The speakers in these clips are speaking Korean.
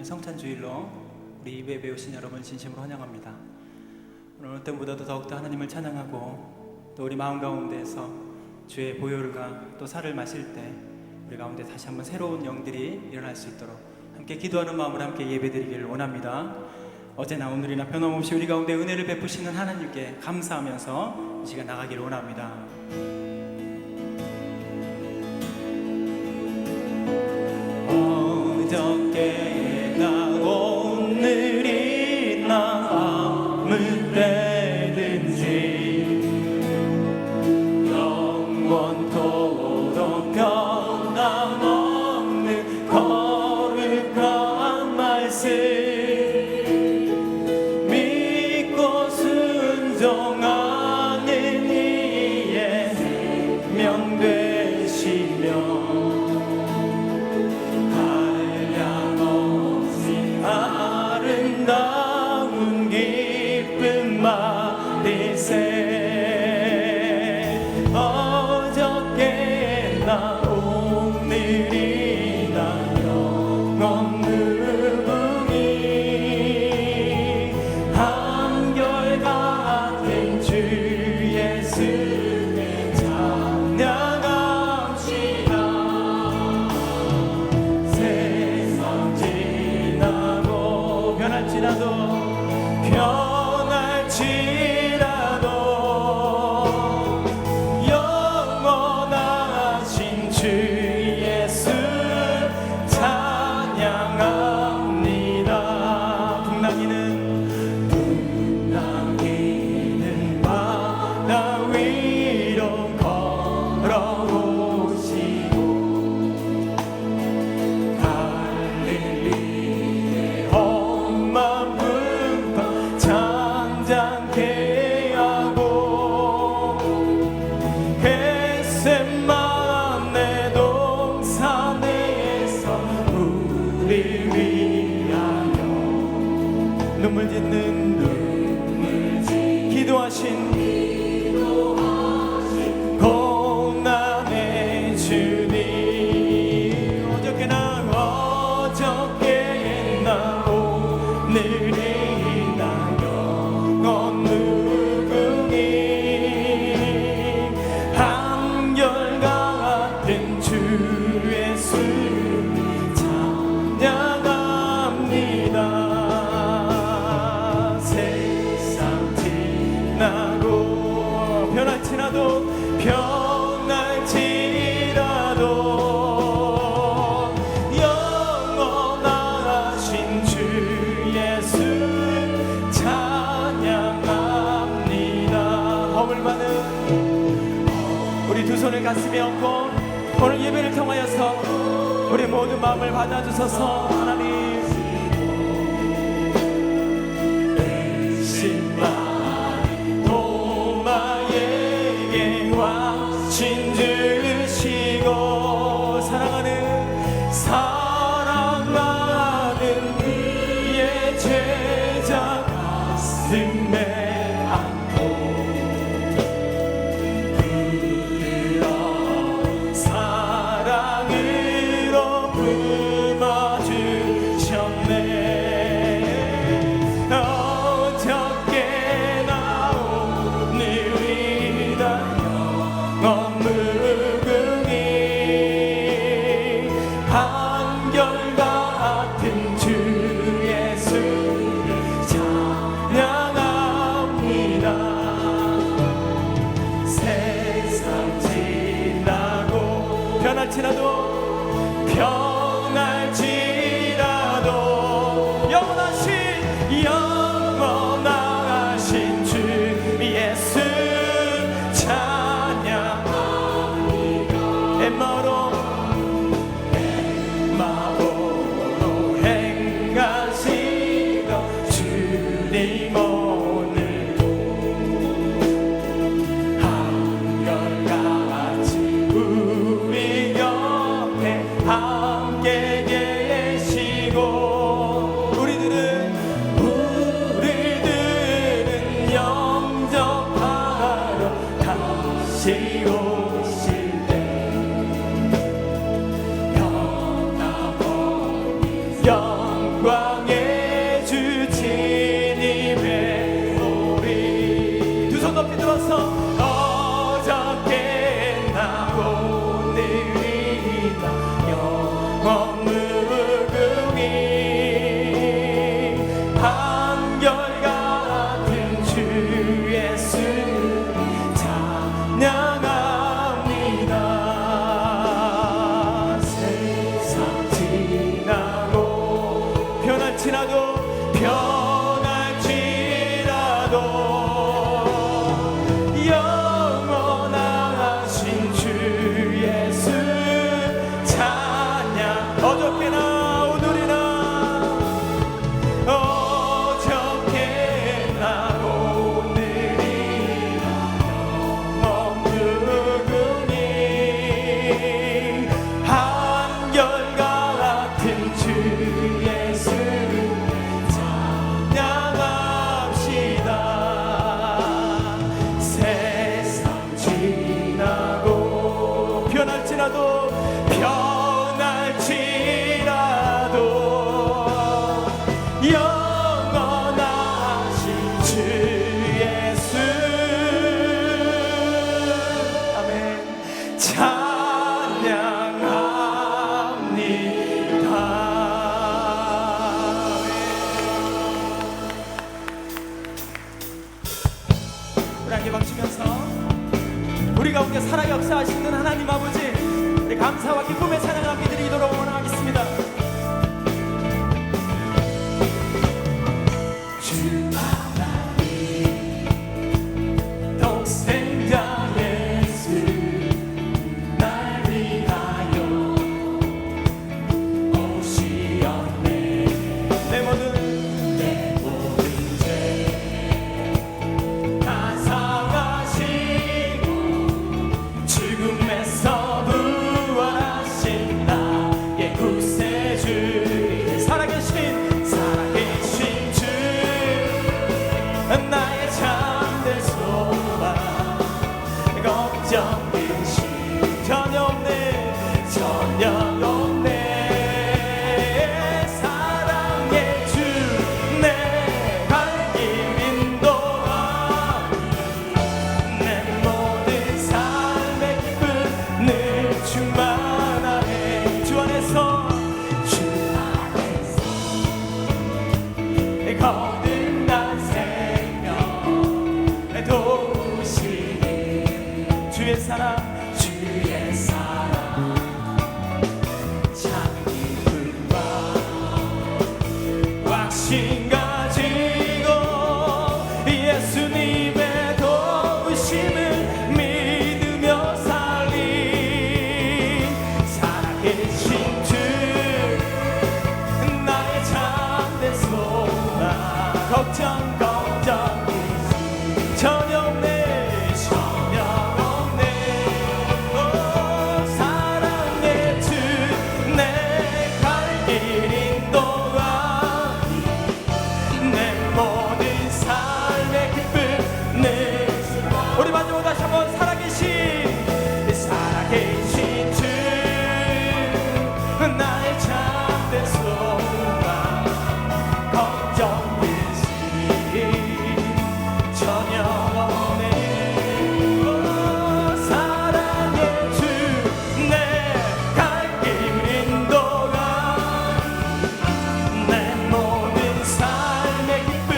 성찬주일로 우리 예배 오신 여러분 진심으로 환영합니다. 오늘 때보다도 더욱더 하나님을 찬양하고 또 우리 마음 가운데에서 주의 보혈과 또 살을 마실 때 우리 가운데 다시 한번 새로운 영들이 일어날 수 있도록 함께 기도하는 마음으로 함께 예배드리기를 원합니다. 어제나 오늘이나 변함없이 우리 가운데 은혜를 베푸시는 하나님께 감사하면서 이 시간 나가기를 원합니다. 어저께나 오늘이나 아무 때든지 영원토록 변함없는 거룩한 말씀 믿고 순종하는 이의 명 되시며 아름다운 기쁨 받으세. 어저께나 오늘이나 영원 무궁히 한결같은 주 예수 찬양합시다. 세상 지나고 변할지라도 영원하신 주 예수 찬양합니다. 풍랑이는 바다 위로 걸어오시고 갈릴리의 험한 잔잔케 하고 겟세마네 동산에서 우리 위하여 눈물 짓는 기도하신 고난의 주님. 어저께나 오늘이나 영원 무궁히 한결같은 주 예수 찬양합니다. 세상 지나고 변할지라도 영원하신 주 예수 찬양합니다. 허물 많은 우리 두 손을 가슴에 얹고 오늘 예배를 통하여서 우리 모든 마음을 받아주소서. 하나님 도마에게 와신 주시고 사랑하는 그의 제자 가슴에 안고 그들어 사랑으로 품어주셨네. 어저께나 오늘이나 영원 무궁히 한결같은 주 예수 찬양합니다. 변할지라도 영원하신 주 예수 아멘 찬양합니다. 우리 함께 박수면서 우리 가운데 살아 역사하시는 하나님 아버지, 우리 감사와 기쁨의 찬양을 함께 드리도록 원하겠습니다. 주 하나님 독생자 예수 날 위하여 오시었네. 내 모든 죄 다 사하시고 죽음에서 부활하신 나의 구세주, 살아계신 주, 나의 참된 소망, 걱정 근심 전혀 없네. 사랑의 주 내 갈 길 인도하니 내 모든 삶의 기쁨 늘 충만하네. 주 안에서 거듭난 생명 도우시니 주의 사랑 참 기쁨과 확신 가지고 예수님의 도우심을 믿으며 살리 살아계신 주 나의 참된 소망, 걱정 전혀 없네. 사랑의 주 내 갈 길 인도하니 내 모든 삶의 기쁨 늘 우리 마지막으로 다시 한번 살아계신 주 나의 참된 소망, 걱정 근심 전혀 없네. 사랑의 주 내 갈 길 인도하니 내 모든 삶의 기쁨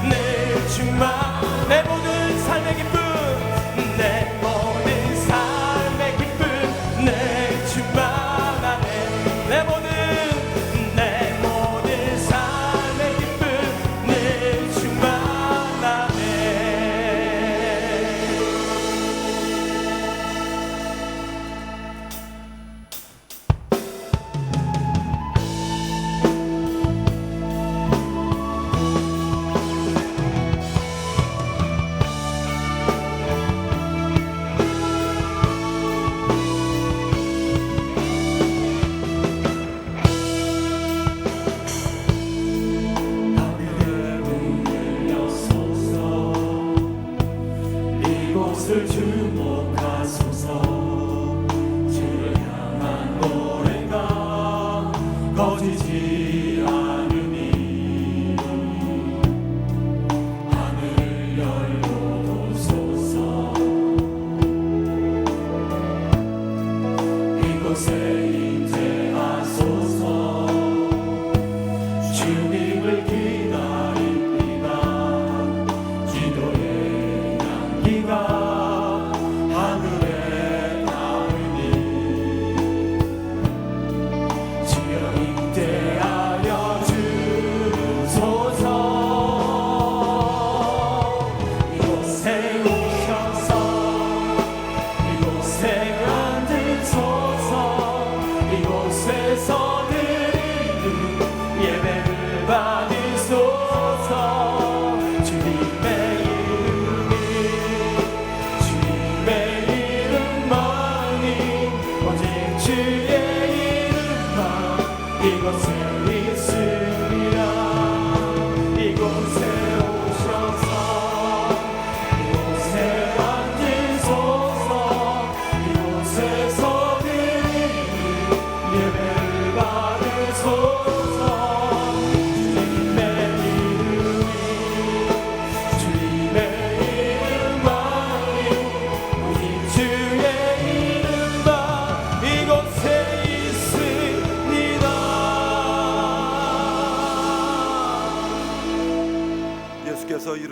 늘 충만. 내 모든 삶의 기쁨 늘 충만하네. 내 모든 삶의 기쁨 늘 충만하네. 이곳을 주목하소서. 주를 향한 노래가 거지지 않으니 하늘을 열고 도소서. 이곳에 임재하소서. 주님을 기다립니다. 기도의 향기가 하늘에 닿으니 주여 임재하여 주소서. 이곳에 오셔서 이곳에 앉으소서. 이곳에서 드리는 예배를 받으소서. 주님의 이름만이 오직 주의 이름만 이곳에 있으리라. 이곳에 오셔서 이곳에 앉으소서. 이곳에서 드리는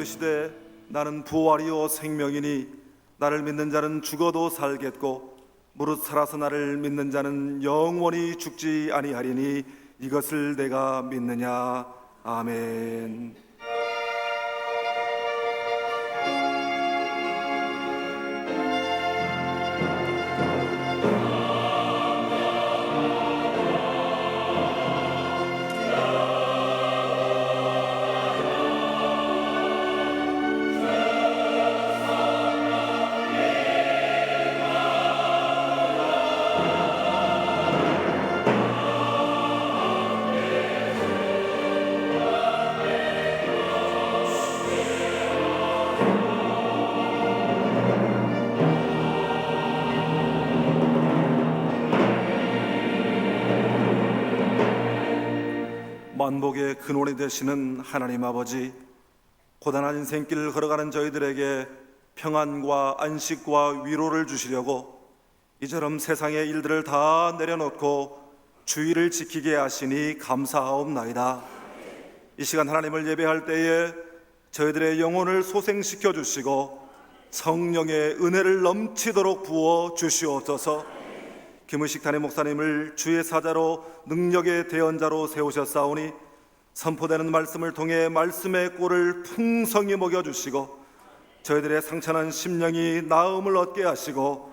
이르시되 나는 부활이요 생명이니 나를 믿는 자는 죽어도 살겠고 무릇 살아서 나를 믿는 자는 영원히 죽지 아니하리니 이것을 내가 믿느냐. 아멘. 만복의 근원이 되시는 하나님 아버지, 고단한 인생길을 걸어가는 저희들에게 평안과 안식과 위로를 주시려고 이처럼 세상의 일들을 다 내려놓고 주의를 지키게 하시니 감사하옵나이다. 이 시간 하나님을 예배할 때에 저희들의 영혼을 소생시켜 주시고 성령의 은혜를 넘치도록 부어 주시옵소서. 김의식 담임 목사님을 주의 사자로 능력의 대언자로 세우셨사오니 선포되는 말씀을 통해 말씀의 꼴을 풍성히 먹여주시고 저희들의 상처난 심령이 나음을 얻게 하시고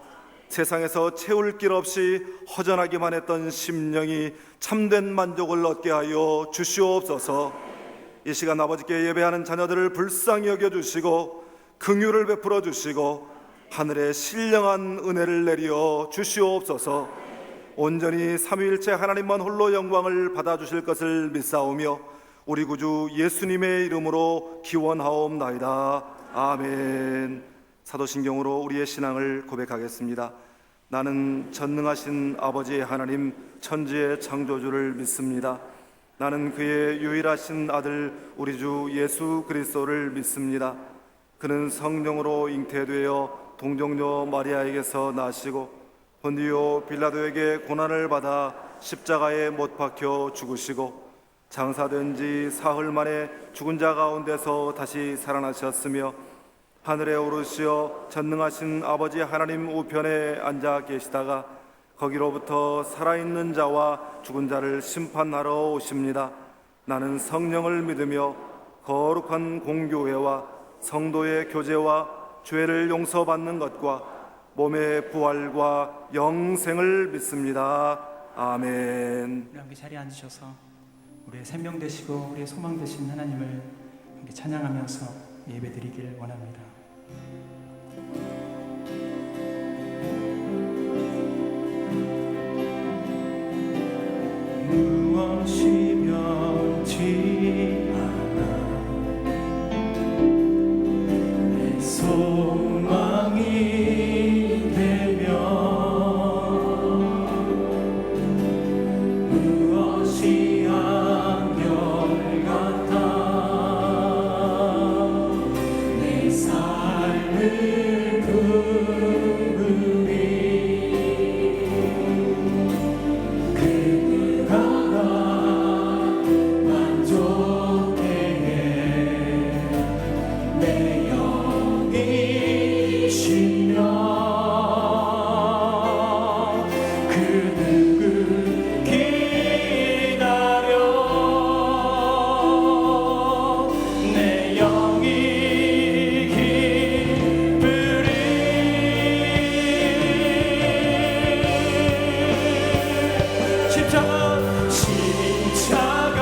세상에서 채울 길 없이 허전하기만 했던 심령이 참된 만족을 얻게 하여 주시옵소서. 이 시간 아버지께 예배하는 자녀들을 불쌍히 여겨주시고 긍휼을 베풀어 주시고 하늘의 신령한 은혜를 내려 주시옵소서. 온전히 삼위일체 하나님만 홀로 영광을 받아주실 것을 믿사오며 우리 구주 예수님의 이름으로 기원하옵나이다. 아멘. 사도신경으로 우리의 신앙을 고백하겠습니다. 나는 전능하신 아버지 하나님 천지의 창조주를 믿습니다. 나는 그의 유일하신 아들 우리 주 예수 그리스도를 믿습니다. 그는 성령으로 잉태되어 동정녀 마리아에게서 나시고 본디오 빌라도에게 고난을 받아 십자가에 못 박혀 죽으시고 장사된 지 사흘 만에 죽은 자 가운데서 다시 살아나셨으며 하늘에 오르시어 전능하신 아버지 하나님 우편에 앉아 계시다가 거기로부터 살아있는 자와 죽은 자를 심판하러 오십니다. 나는 성령을 믿으며 거룩한 공교회와 성도의 교제와 죄를 용서받는 것과 몸의 부활과 영생을 믿습니다. 아멘. 우리 함께 자리에 앉으셔서 우리의 생명 되시고 우리의 소망 되신 하나님을 함께 찬양하면서 예배드리길 원합니다. 무엇이 변치 않아 내 소망이 되며 무엇이 한결같아 내 삶을 궁금히 십자가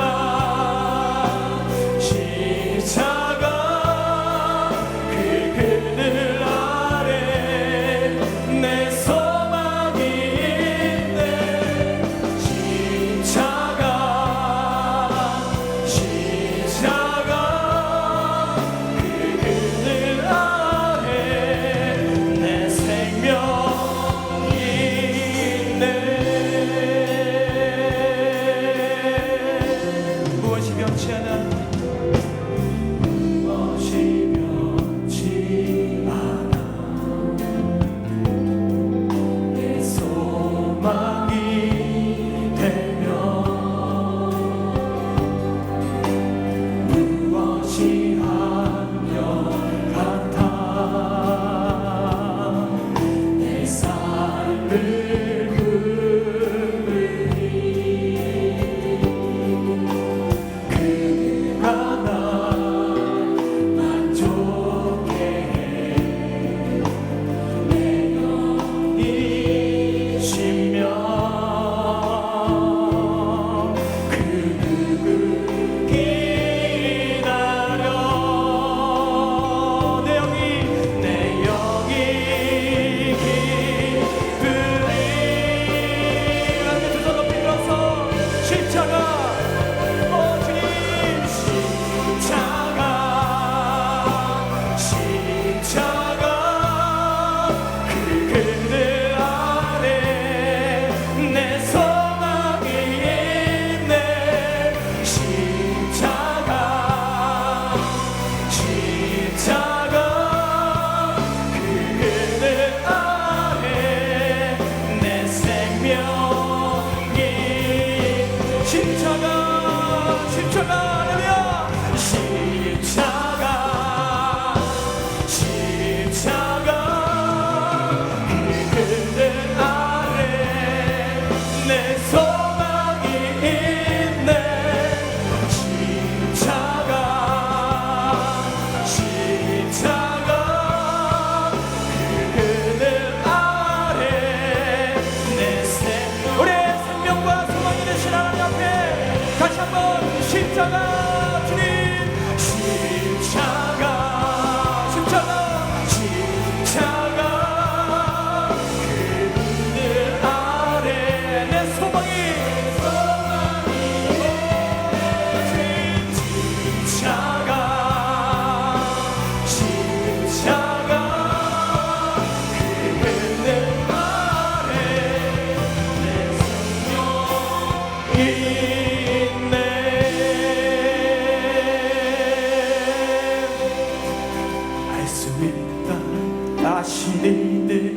하시는 나의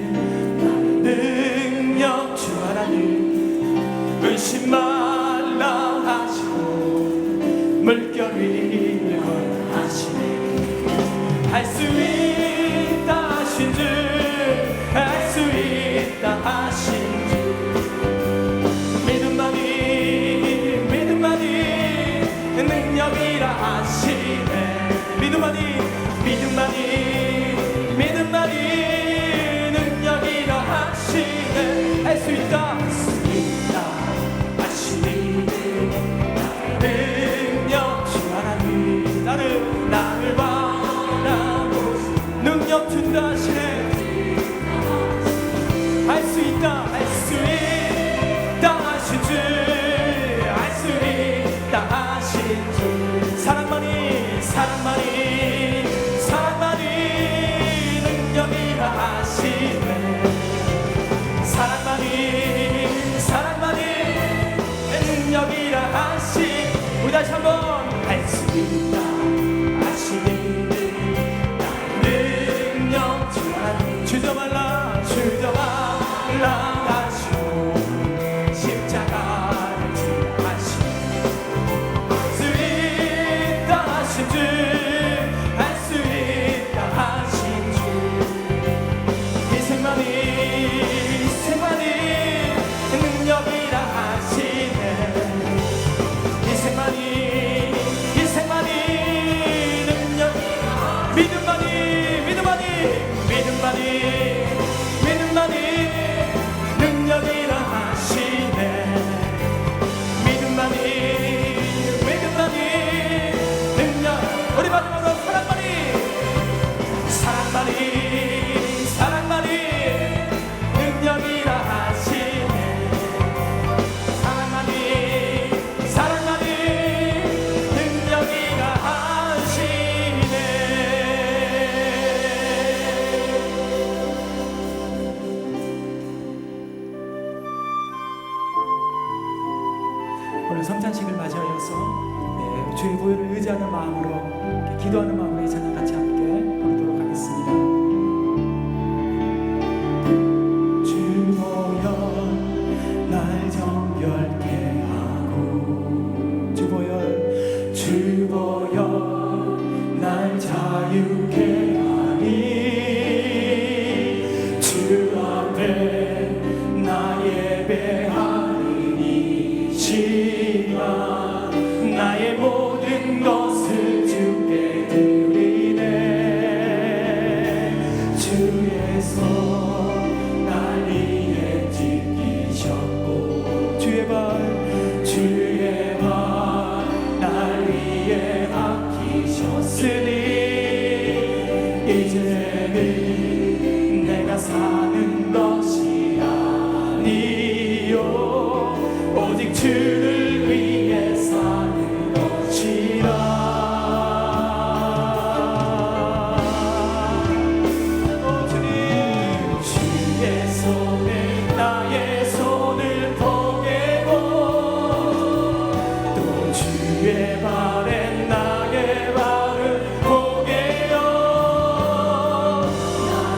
능력 주 하나님 의심 말라 하시고 물결 위를 걸어 하시네 할 수 있다 하신 주 할 수 있다 하신 주 믿음만이 능력이라 하시네 믿음만이 능력이라 하시네 할 수 있다 하시니 능력 주 하나님 나를 바라보 능력 준다 하시네 할 수 있다 하신 주 할 수 있다 하신 주 사랑만이 능력이라 하시네 사랑만이 능력이라 하시 우리 다시 한번 할 수 있다 하시니 나의 능력 주 하나님 주저 말라 하시고 십자가를 지하시니 할 수 있다 하신 주 할 수 있다 하신 주 희생만이 능력이라 하시네 희생만이 능력 믿음만이 능력이라 하시네 믿음만이 능력 우리 마지막으로 사랑만이 능력이라 하시네 사랑만이 능력이라 하시네 오늘 성찬식을 맞이하여서 주의 보혈을 의지하는 마음으로 기도하는 마음으로 이 찬양 같이 함께 부르도록 하겠습니다. 주 보혈 날 정결케 하고 주 보혈 날 자유케 하니 주 앞에 나 예배하는 이 시간 나의 모든 것을 주께 드리네 주의 손 날 위에 지키셨고 주의 발 날 위에 맡기셨으니 이제는 내가 사는 것이 아니요 오직 주를 위해 사는 것이라 주님 주의 손에 나의 손을 포개고 또 주의 발에 나의 발을 포개요 나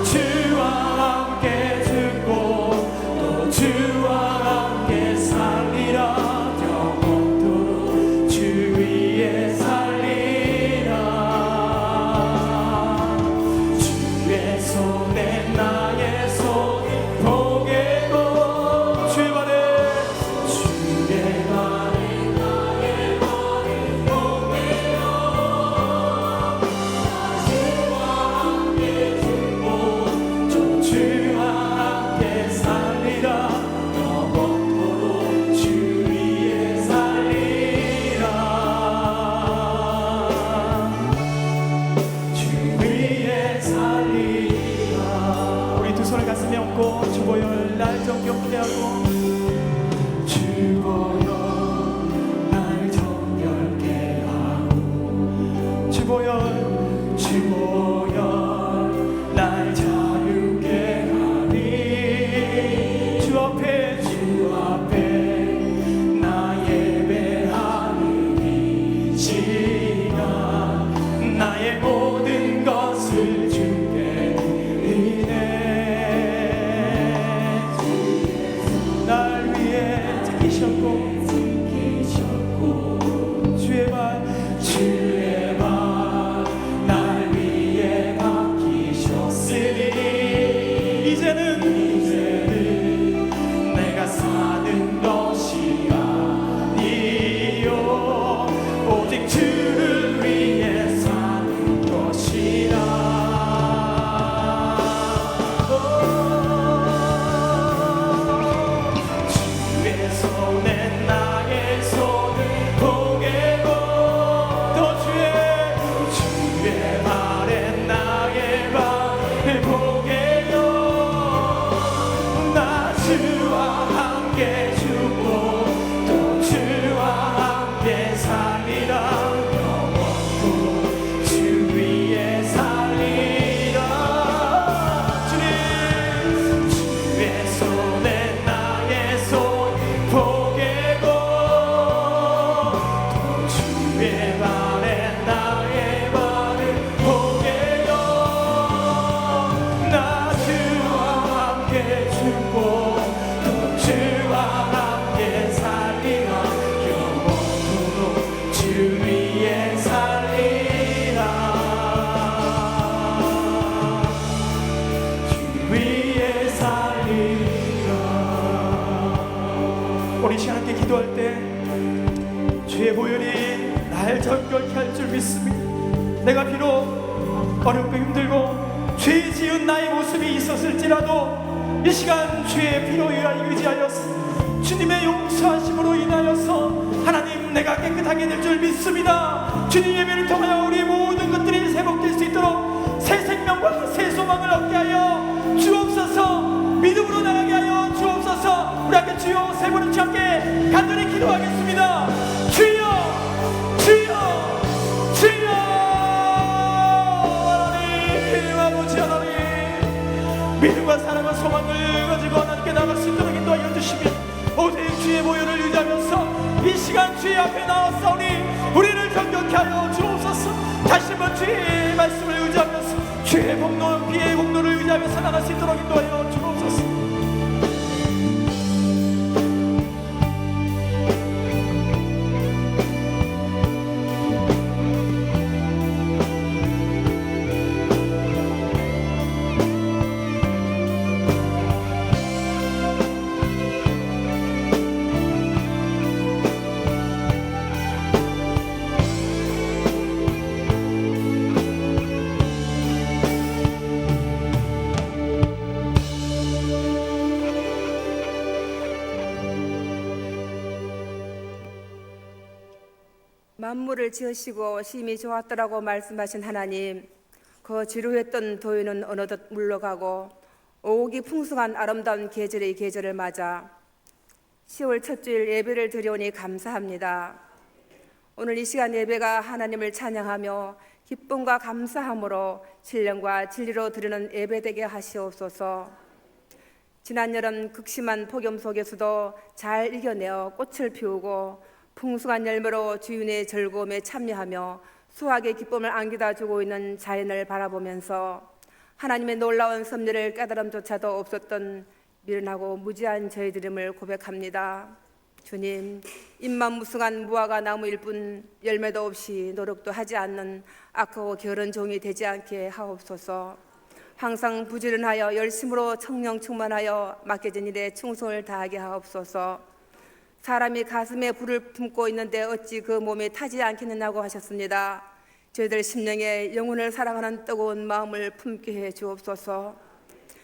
보혈이 날 정결케 할 줄 믿습니다. 내가 비록 어렵고 힘들고 죄 지은 나의 모습이 있었을지라도 이 시간 주의 피로 의지하여서 주님의 용서하심으로 인하여서 하나님 내가 깨끗하게 될 줄 믿습니다. 주님 예배를 통하여 우리 모든 것들이 회복될 수 있도록 새 생명과 새 소망을 얻게 하여 주옵소서. 믿음으로 나가게 하여 주옵소서. 우리 함께 주여 세 번을 함께 간절히 기도하겠습니다. 주여 주여 주여. 하나님 아버지 하나님, 믿음과 사랑과 소망을 가지고 하나님께 나갈 수 있도록 인도하여 주시며 오직 주의 보혈을 유지하면서 이 시간 주의 앞에 나왔사오니 우리를 경건케 하여 주옵소서. 다시 한번 주의 말씀을 의지하면서 주의 공로, 피의 공로를 의지하면서 나갈 수 있도록 인도하여 주옵소서. 만물을 지으시고 심히 좋았더라고 말씀하신 하나님, 그 지루했던 도요는 어느덧 물러가고 오기 풍성한 아름다운 계절의 계절을 맞아 10월 첫 주일 예배를 드려오니 감사합니다. 오늘 이 시간 예배가 하나님을 찬양하며 기쁨과 감사함으로 신령과 진리로 드리는 예배되게 하시옵소서. 지난 여름 극심한 폭염 속에서도 잘 이겨내어 꽃을 피우고 풍성한 열매로 주인의 즐거움에 참여하며 수확의 기쁨을 안겨다 주고 있는 자연을 바라보면서 하나님의 놀라운 섭리를 깨달음조차도 없었던 미련하고 무지한 저희들임을 고백합니다. 주님, 잎만 무성한 무화과 나무일 뿐 열매도 없이 노력도 하지 않는 악하고 게으른 종이 되지 않게 하옵소서. 항상 부지런하여 열심으로 청령 충만하여 맡겨진 일에 충성을 다하게 하옵소서. 사람이 가슴에 불을 품고 있는데 어찌 그 몸에 타지 않겠느냐고 하셨습니다. 저희들 심령에 영혼을 사랑하는 뜨거운 마음을 품게 해 주옵소서.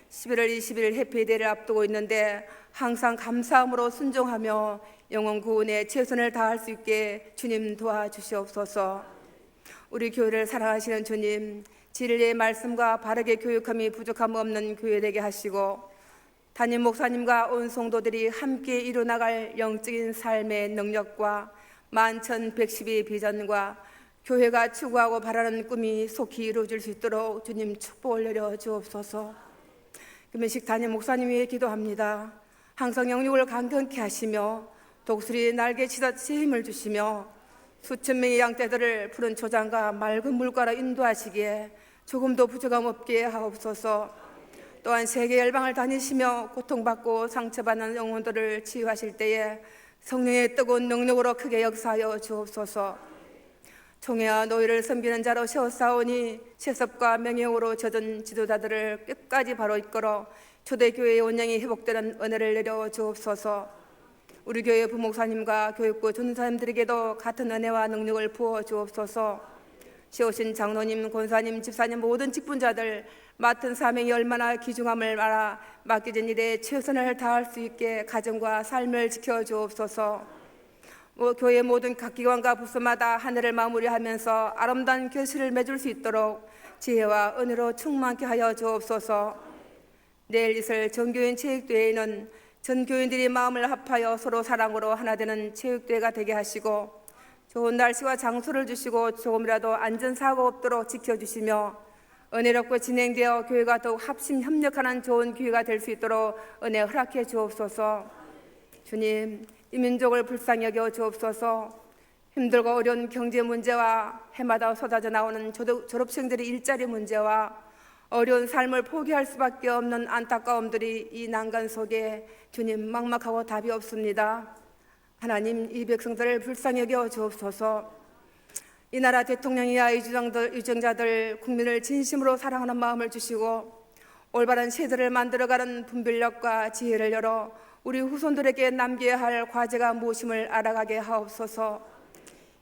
11월 20일 해피데이를 앞두고 있는데 항상 감사함으로 순종하며 영혼 구원에 최선을 다할 수 있게 주님 도와주시옵소서. 우리 교회를 사랑하시는 주님, 진리의 말씀과 바르게 교육함이 부족함 없는 교회 되게 하시고 담임 목사님과 온 성도들이 함께 이루어나갈 영적인 삶의 능력과 만천백십의 비전과 교회가 추구하고 바라는 꿈이 속히 이루어질 수 있도록 주님 축복을 내려 주옵소서. 금연식 담임 목사님 위해 기도합니다. 항상 영육을 강건케 하시며 독수리 날개치듯 새 힘을 주시며 수천 명의 양떼들을 푸른 초장과 맑은 물가로 인도하시기에 조금도 부족함 없게 하옵소서. 또한 세계 열방을 다니시며 고통받고 상처받는 영혼들을 치유하실 때에 성령의 뜨거운 능력으로 크게 역사하여 주옵소서. 총회와 노예를 섬기는 자로 세워싸우니 세습과 명예로 젖은 지도자들을 끝까지 바로 이끌어 초대교회의 원령이 회복되는 은혜를 내려 주옵소서. 우리 교회 부목사님과 교육부 전사님들에게도 같은 은혜와 능력을 부어 주옵소서. 세우신 장로님, 권사님, 집사님 모든 직분자들 맡은 사명이 얼마나 귀중함을 알아 맡겨진 일에 최선을 다할 수 있게 가정과 삶을 지켜주옵소서. 교회 모든 각 기관과 부서마다 한 해를 마무리하면서 아름다운 결실을 맺을 수 있도록 지혜와 은혜로 충만케 하여 주옵소서. 내일 있을 전교인 체육대회에는 전 교인들이 마음을 합하여 서로 사랑으로 하나 되는 체육대회가 되게 하시고 좋은 날씨와 장소를 주시고 조금이라도 안전사고 없도록 지켜주시며 은혜롭고 진행되어 교회가 더욱 합심 협력하는 좋은 기회가 될 수 있도록 은혜 허락해 주옵소서. 주님, 이 민족을 불쌍히 여겨 주옵소서. 힘들고 어려운 경제 문제와 해마다 쏟아져 나오는 졸업생들의 일자리 문제와 어려운 삶을 포기할 수밖에 없는 안타까움들이 이 난간 속에 주님 막막하고 답이 없습니다. 하나님, 이 백성들을 불쌍히 여겨 주옵소서. 이 나라 대통령이야 유정자들 국민을 진심으로 사랑하는 마음을 주시고 올바른 세대를 만들어가는 분별력과 지혜를 열어 우리 후손들에게 남겨야 할 과제가 무엇임을 알아가게 하옵소서.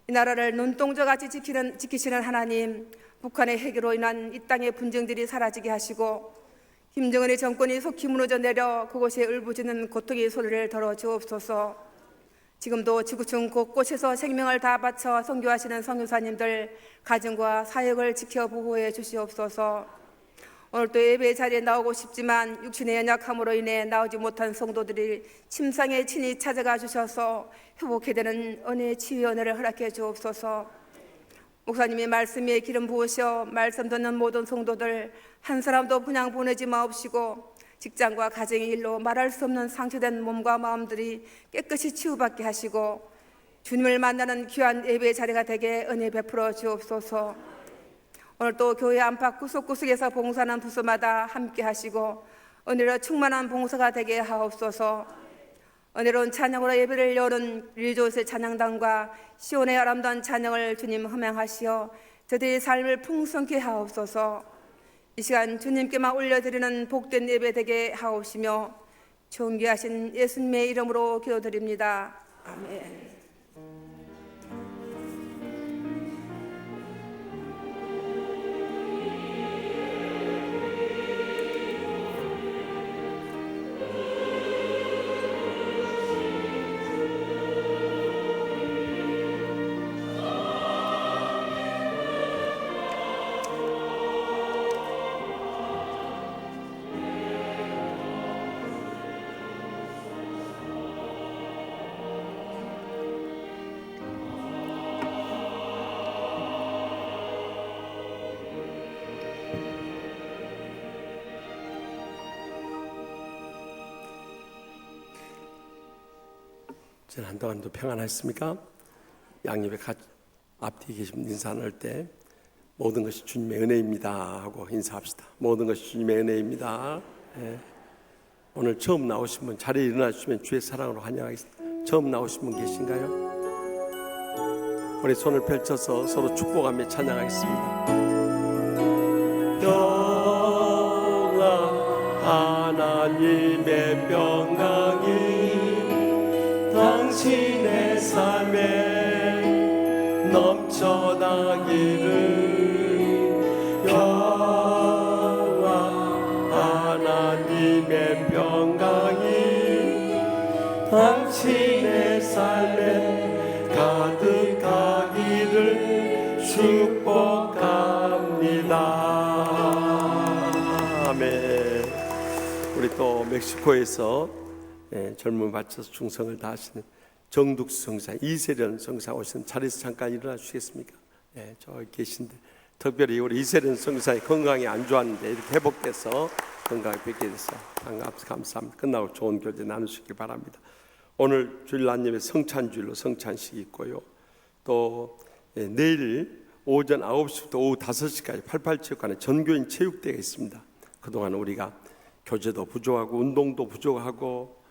이 나라를 눈동자같이 지키시는 하나님, 북한의 핵으로 인한 이 땅의 분쟁들이 사라지게 하시고 김정은의 정권이 속히 무너져 내려 그곳에 울부짖는 고통의 소리를 덜어주옵소서. 지금도 지구촌 곳곳에서 생명을 다 바쳐 선교하시는 선교사님들 가정과 사역을 지켜 보호해 주시옵소서. 오늘도 예배 자리에 나오고 싶지만 육신의 연약함으로 인해 나오지 못한 성도들이 침상에 친히 찾아가 주셔서 회복해 되는 은혜의 치유 은혜를 허락해 주옵소서. 목사님의 말씀에 기름 부으셔 말씀 듣는 모든 성도들 한 사람도 그냥 보내지 마옵시고 직장과 가정의 일로 말할 수 없는 상처된 몸과 마음들이 깨끗이 치유받게 하시고 주님을 만나는 귀한 예배의 자리가 되게 은혜 베풀어 주옵소서. 오늘 또 교회 안팎 구석구석에서 봉사하는 부서마다 함께 하시고 은혜로 충만한 봉사가 되게 하옵소서. 은혜로운 찬양으로 예배를 여는 리조스의 찬양단과 시온의 아름다운 찬양을 주님 흠양하시어 저들의 삶을 풍성케 하옵소서. 이 시간 주님께만 올려드리는 복된 예배 되게 하옵시며 존귀하신 예수님의 이름으로 기도드립니다. 아멘. 지난 한동안도 평안하셨습니까? 양옆에 앞뒤에 계신 인사 나눌 때 모든 것이 주님의 은혜입니다 하고 인사합시다. 모든 것이 주님의 은혜입니다. 예. 오늘 처음 나오신 분 자리에 일어나 주시면 주의 사랑으로 환영하겠습니다. 처음 나오신 분 계신가요? 우리 손을 펼쳐서 서로 축복하며 찬양하겠습니다. 평안 하나님의 평강이 당신의 삶에 넘쳐나기를. 평안 하나님의 평강이 당신의 삶에 가득하기를 축복합니다. 아멘. 우리 또 멕시코에서 젊음을 바쳐서 충성을 다하시는 정득수 성사, 이세련 성사 오신 자리에서 잠깐 일어나 주시겠습니까? 저기 계신데 특별히 우리 이세련 성사의 건강이 안 좋았는데 이렇게 회복돼서 건강을 뵙게 돼서 감사합니다. 끝나고 좋은 교제 나누시기 바랍니다. 오늘 주일 낮예배 성찬주일로 성찬식이 있고요. 또 내일 오전 9시부터 오후 5시까지 88체육관에 전교인 체육대회가 있습니다. 그동안 우리가 교제도 부족하고 운동도 부족하고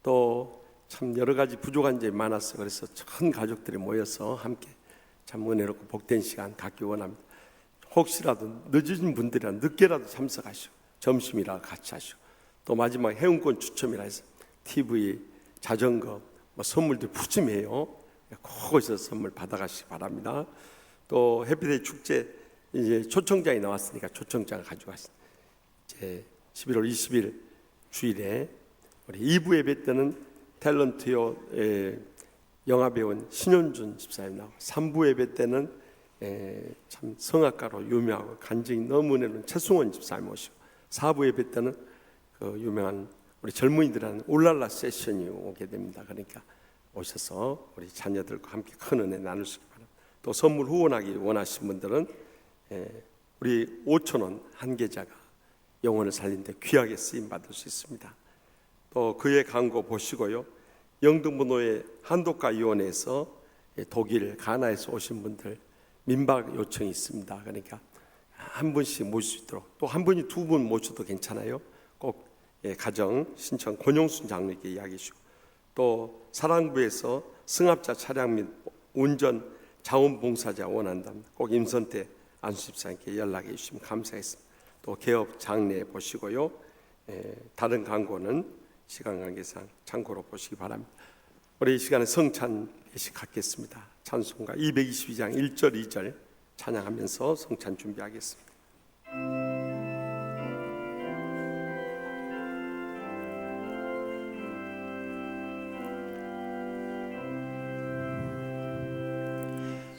또 참 여러 가지 부족한 점이 많았어요. 그래서 전 가족들이 모여서 함께 참 은혜롭고 복된 시간 갖기 원합니다. 혹시라도 늦으신 분들이라 늦게라도 참석하시고 점심이라 같이 하시고 또 마지막 회원권 추첨이라 해서 TV, 자전거, 선물도 푸짐해요. 거기서 선물 받아가시기 바랍니다. 또 해피데이 축제 이제 초청장이 나왔으니까 초청장 가져가시죠. 이제 11월 20일 주일에 우리 2부 예배 때는 탤런트요 영화배우인 신현준 집사님 나오고 3부 예배 때는 참 성악가로 유명하고 간증이 너무 은혜로운 최승원 집사님 오시고 4부 예배 때는 그 유명한 우리 젊은이들하는 울랄라 세션이 오게 됩니다. 그러니까 오셔서 우리 자녀들과 함께 큰 은혜 나누시기 바랍니다. 또 선물 후원하기 원하시는 분들은 우리 5,000원 한 계좌가 영혼을 살린 데 귀하게 쓰임 받을 수 있습니다. 또 그의 광고 보시고요. 영등포노회 한독가위원회에서 독일 가나에서 오신 분들 민박 요청이 있습니다. 그러니까 한 분씩 모실 수 있도록 또 한 분이 두 분 모셔도 괜찮아요. 꼭 가정 신청 권용순 장로에게 이야기해 주시고 또 사랑부에서 승합차 차량 및 운전 자원봉사자 원한다면 꼭 임선태 안수집사님께 연락해 주시면 감사하겠습니다. 또 개업 장례 보시고요. 다른 광고는 시간 관계상 참고로 보시기 바랍니다. 우리 이 시간에 성찬 예식 갖겠습니다. 찬송가 222장 1절 2절 찬양하면서 성찬 준비하겠습니다.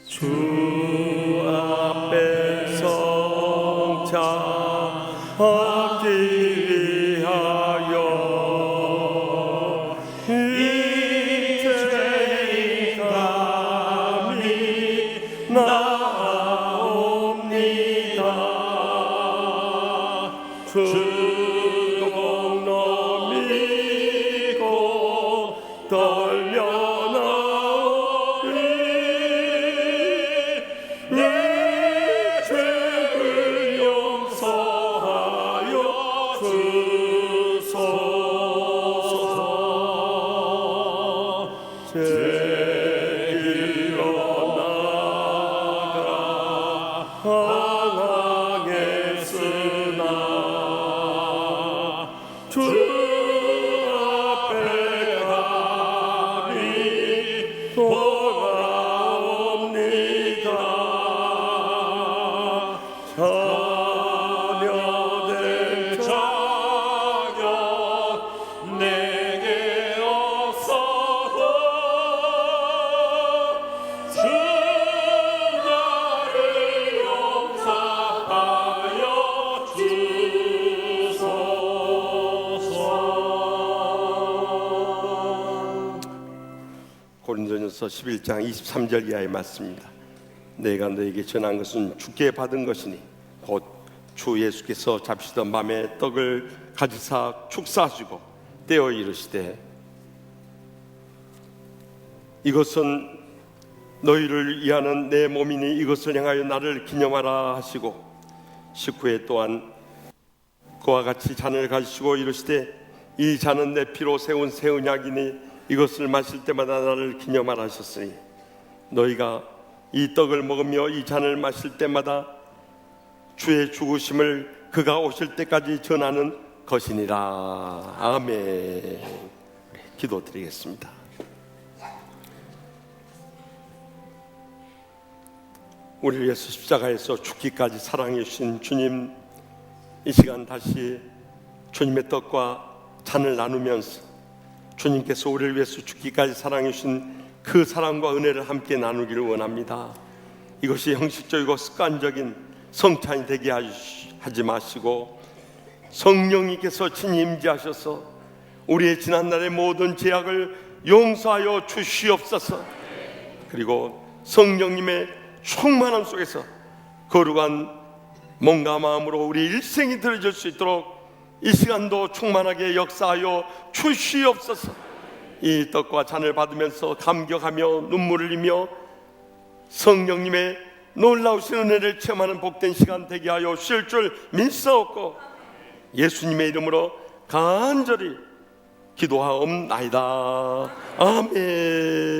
주 앞에 성찬하기 위하여 이제의 감이 나옵니다. 주 공로 믿고 떨며 고린도전서 11장 23절 이하의 말씀입니다. 내가 너에게 전한 것은 주께 받은 것이니 곧 주 예수께서 잡수던 밤에 떡을 가지사 축사하시고 떼어 이르시되 이것은 너희를 위하는 내 몸이니 이것을 향하여 나를 기념하라 하시고 식후에 또한 그와 같이 잔을 가지시고 이르시되 이 잔은 내 피로 세운 새 언약이니 이것을 마실 때마다 나를 기념하라 하셨으니 너희가 이 떡을 먹으며 이 잔을 마실 때마다 주의 죽으심을 그가 오실 때까지 전하는 것이니라. 아멘. 기도드리겠습니다. 우리를 위해서 십자가에서 죽기까지 사랑해 주신 주님, 이 시간 다시 주님의 떡과 잔을 나누면서 주님께서 우리를 위해서 죽기까지 사랑해 주신 그 사랑과 은혜를 함께 나누기를 원합니다. 이것이 형식적이고 습관적인 성찬이 되게 하지 마시고 성령님께서 친히 임재하셔서 우리의 지난날의 모든 죄악을 용서하여 주시옵소서. 그리고 성령님의 충만함 속에서 거룩한 몸과 마음으로 우리 일생이 드려질 수 있도록 이 시간도 충만하게 역사하여 주시옵소서. 이 떡과 잔을 받으면서 감격하며 눈물을 흘리며 성령님의 놀라우신 은혜를 체험하는 복된 시간 되게 하여 주실 줄 믿사옵고 예수님의 이름으로 간절히 기도하옵나이다. 아멘.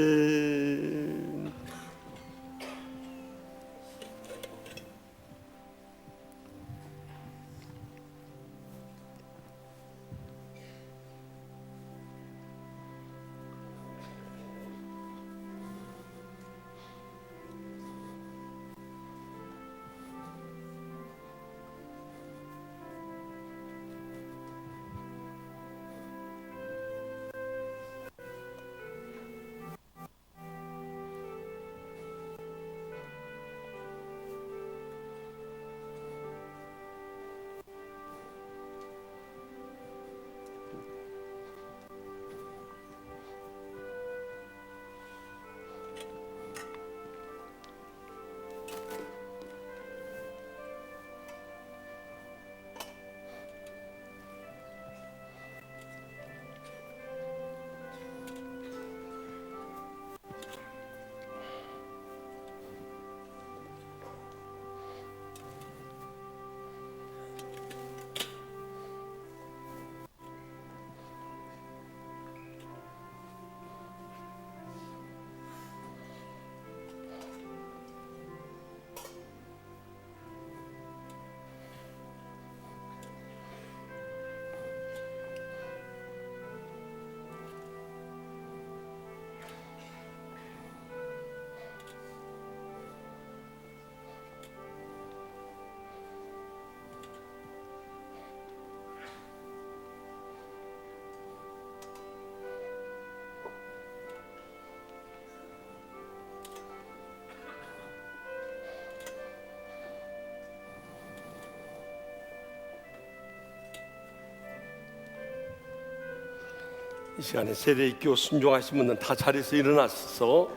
이 시간에 세례익교 순종하신 분은 다 자리에서 일어나셔서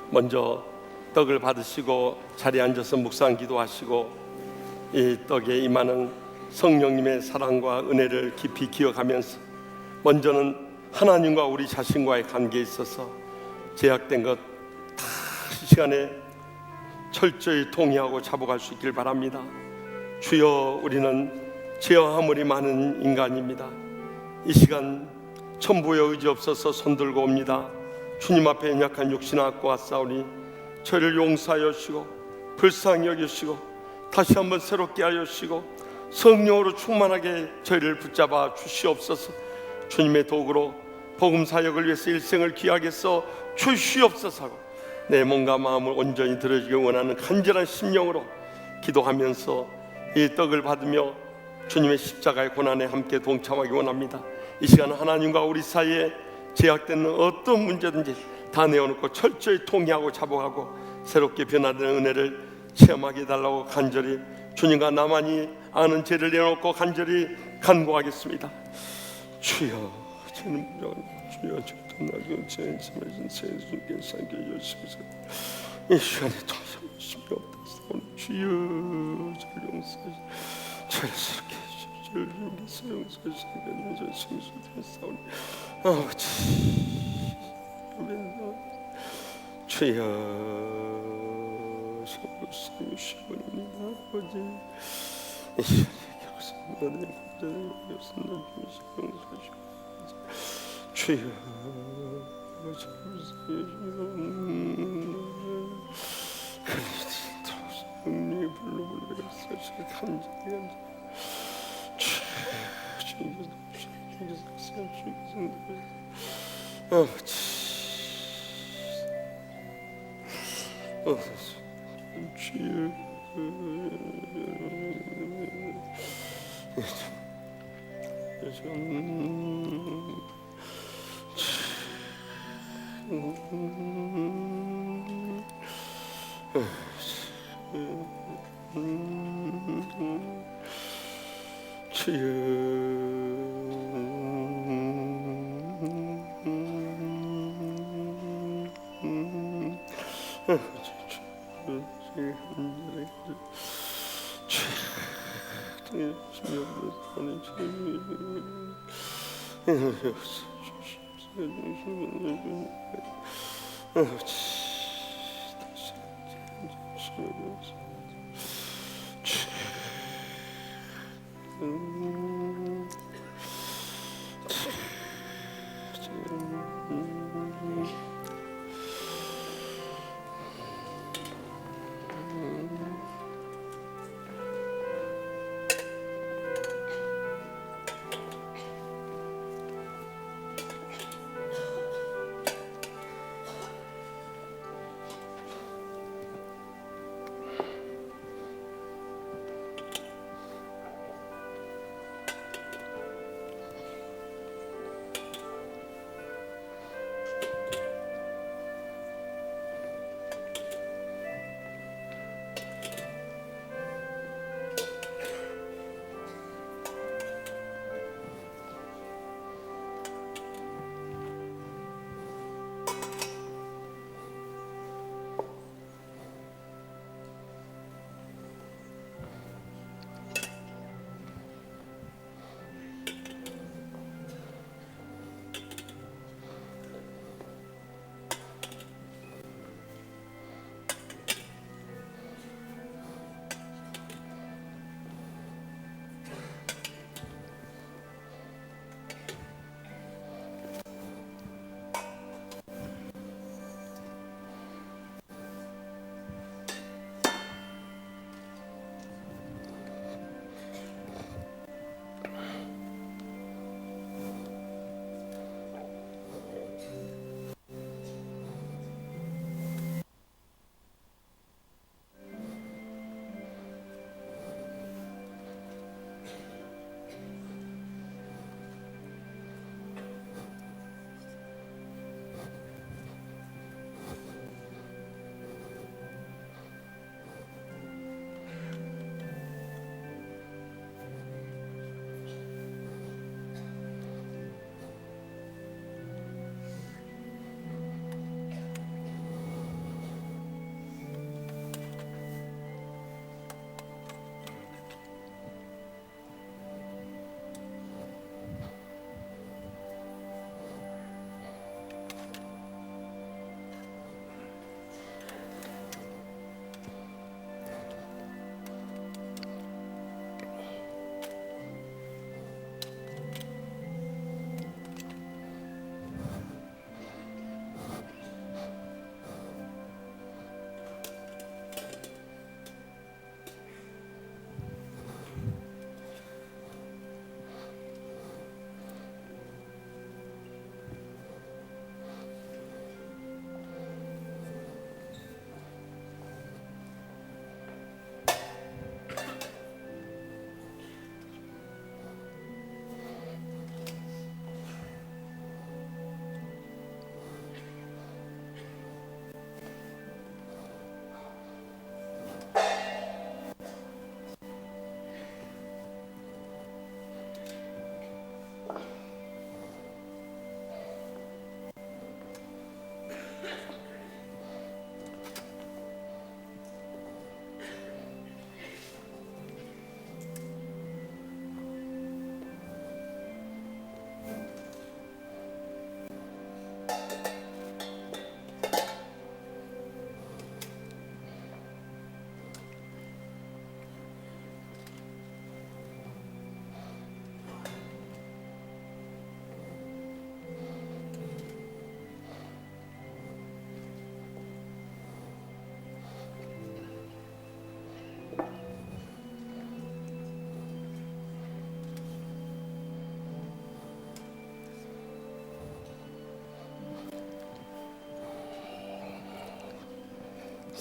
먼저 떡을 받으시고 자리에 앉아서 묵상 기도하시고 이 떡에 임하는 성령님의 사랑과 은혜를 깊이 기억하면서 먼저는 하나님과 우리 자신과의 관계에 있어서 제약된 것 다 이 시간에 철저히 통회하고 잡아갈 수 있길 바랍니다. 주여, 우리는 죄와 허물이 많은 인간입니다. 이 시간 천부의 의지 없어서 손들고 옵니다. 주님 앞에 연약한 육신을 안고 왔사오니 저를 용서하여 주시고 불쌍히 여기시고 다시 한번 새롭게 하여 주시고 성령으로 충만하게 저희를 붙잡아 주시옵소서. 주님의 도구로 복음 사역을 위해서 일생을 귀하게 써 주시옵소서 하고 내 몸과 마음을 온전히 들어주기 원하는 간절한 심령으로 기도하면서 이 떡을 받으며 주님의 십자가의 고난에 함께 동참하기 원합니다. 이 시간 하나님과 우리 사이에 제약되는 어떤 문제든지 다 내어놓고 철저히 통회하고 잡아가고 새롭게 변화되는 은혜를 체험하게 해달라고 간절히 주님과 나만이 아는 죄를 내어놓고 간절히 간구하겠습니다. 주여, 저는 주여, 나중 제인심하신 세수께 상께 여시고서 이 시간에 더 열심히 없다사오니 주여, 저를 용서하시고 자연스럽게 저를 용서하시고 저 승수되사오니 아버지 주여, 서울시원입니다. 아버지 이 시간에 격선만을 감자를 격선을 용서하시고 주여, 성령의 불로 불러서 간절히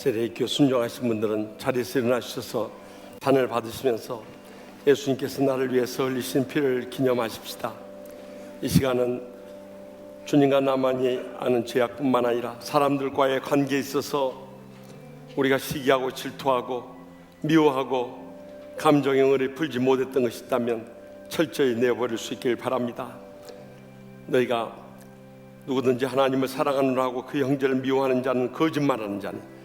세례 교 순종하신 분들은 자리에서 일어나셔서 잔을 받으시면서 예수님께서 나를 위해서 흘리신 피를 기념하십시다. 이 시간은 주님과 나만이 아는 죄악뿐만 아니라 사람들과의 관계에 있어서 우리가 시기하고 질투하고 미워하고 감정의 응어리 풀지 못했던 것이 있다면 철저히 내버릴 수 있길 바랍니다. 너희가 누구든지 하나님을 사랑하느라 하고 그 형제를 미워하는 자는 거짓말하는 자는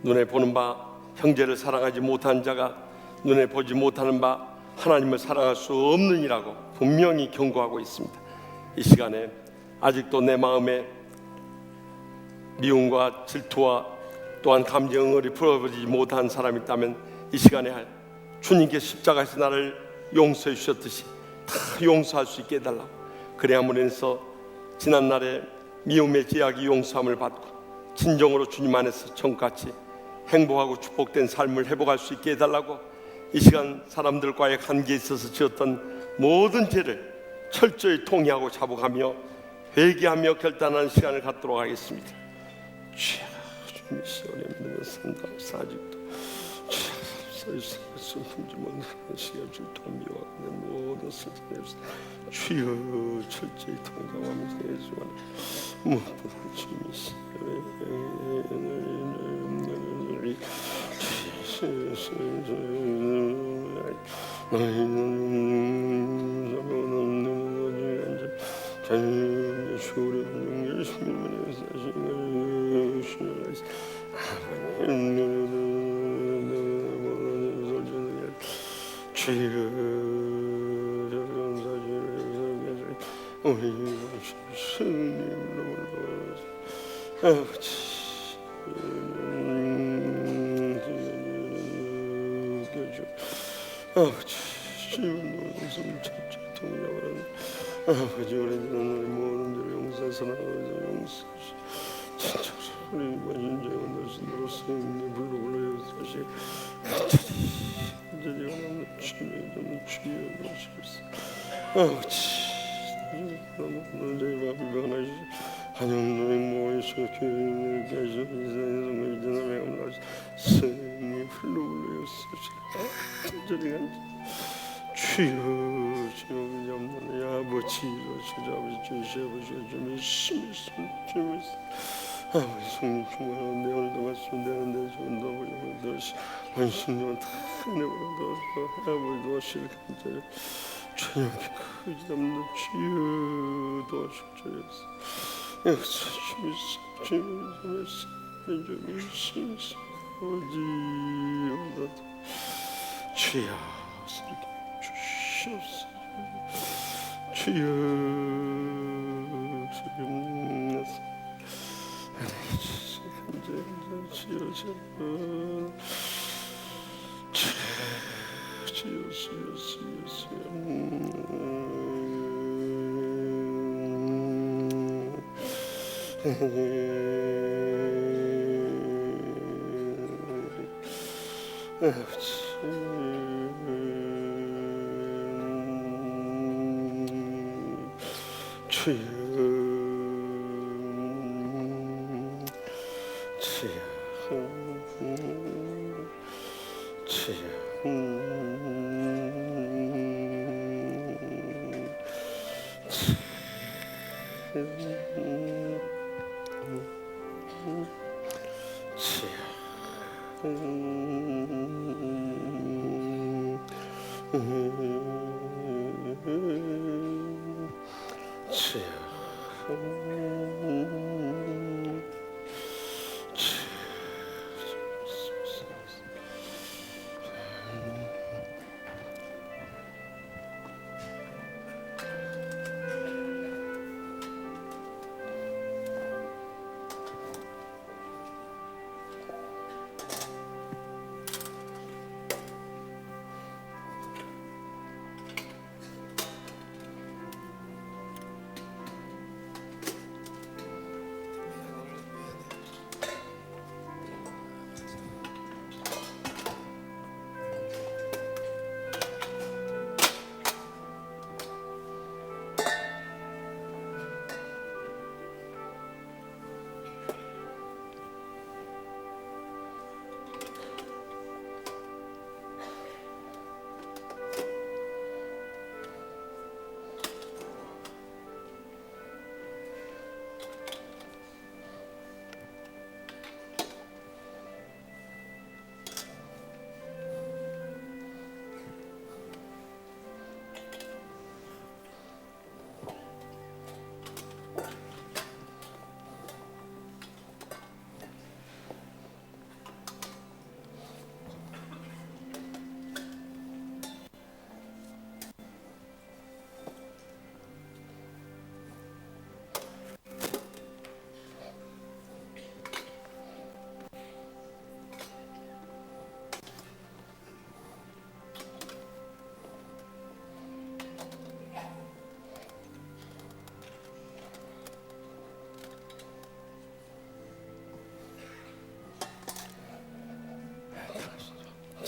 눈에 보는 바 형제를 사랑하지 못하는 자가 눈에 보지 못하는 바 하나님을 사랑할 수 없느니라고 분명히 경고하고 있습니다. 이 시간에 아직도 내 마음에 미움과 질투와 또한 감정을 풀어버리지 못한 사람이 있다면 이 시간에 주님께 십자가에서 나를 용서해 주셨듯이 다 용서할 수 있게 해달라고. 그래야만 해서 지난날의 미움의 제약이 용서함을 받고 진정으로 주님 안에서 정같이 행복하고 축복된 삶을 회복할 수 있게 해달라고. 이 시간 사람들과의 관계에 있어서 지었던 모든 죄를 철저히 통회하고 자복하며 회개하며 결단하는 시간을 갖도록 하겠습니다. 주님이 시간에 믿는 산다 사직도 슬픔지 못하는 시간 질투와 미워하는 모든 슬픔을 주여 철저히 통장하면서 예수만 무엇보다 주님이 아버지 우리는 모든 죄를 용서하소서 용서하시오. 진짜로 우리가 인정한 것으로서 불러 용서하시오. 간절히 원하는 주님의 좀 주여 주시옵소서. 아버지 너희 마음이 변하시오. 한영노의 모에서 교회를 계셔 이산에서 이전함에 올라오시 스님이 불러 용서하시오. 간절히 주여 주여 없는 아버지로 주여 아버지 좀 열심히 좀 아버지 성령 충만한 내 오늘도 말씀 되는데 좀 너무 도시 원신님은 다 내버려 아버지 도시를 간절히 주님께 크지 않는 주여 도와주옵소서. 여기서 주여 좀 열심히 아버지 오늘도 주여 주여 주님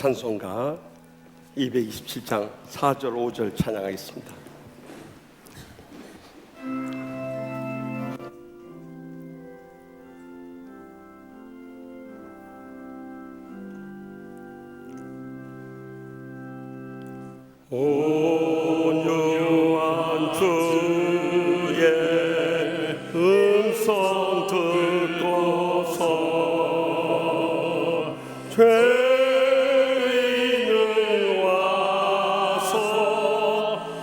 찬송가 227장 4절 5절 찬양하겠습니다. 온유한 주의 음성 듣고서 죄인을 와서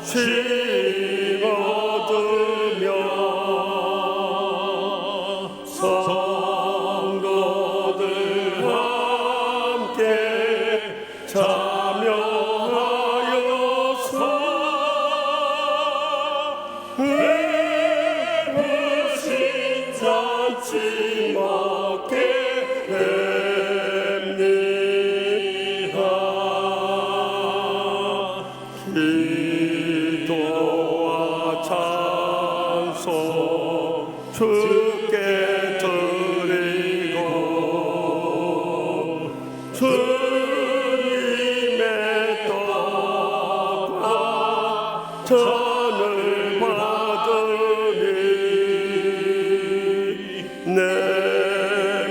쉼 얻으며 성도들 함께 배부신 잔치 먹게 됩니다. 기도와 찬송 주께 드리고 주님의 떡과 전을 받으니 내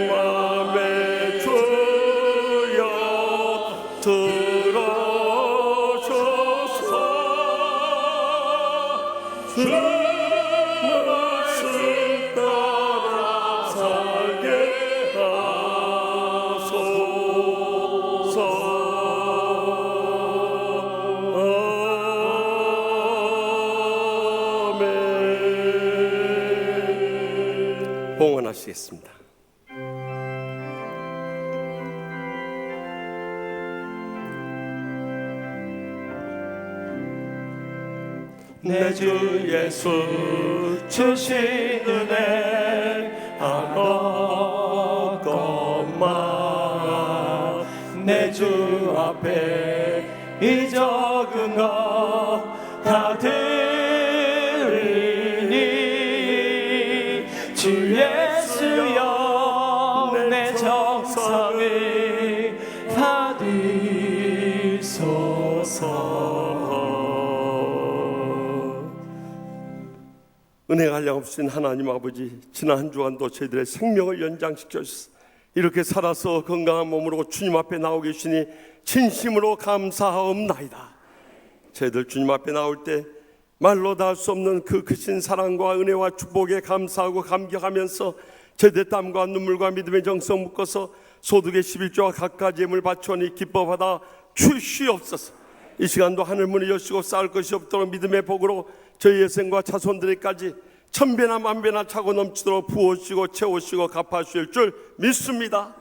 맘에 주여 들어주소서. 주 말씀 따라 살게 아멘. 봉헌하시겠습니다. 내 주 예수 주신 은혜 하나 것만 내 주 앞에 이 적은 것 다 드리니 주 예수여 내 정성을 받으소서. 은혜가 한량없으신 하나님 아버지, 지난 한 주간도 저희들의 생명을 연장시켜 주셔서 이렇게 살아서 건강한 몸으로 주님 앞에 나오 계시니 진심으로 감사하옵나이다. 저희들 주님 앞에 나올 때 말로 다 할 수 없는 그 크신 사랑과 은혜와 축복에 감사하고 감격하면서 저희들 땀과 눈물과 믿음의 정성 묶어서 소득의 11조와 각가지 예물 바쳐니 기뻐받아 주시옵소서. 이 시간도 하늘 문을 여시고 쌓을 것이 없도록 믿음의 복으로 저희의 생과 자손들에까지 천배나 만배나 차고 넘치도록 부어주시고 채우시고 갚아주실 줄 믿습니다.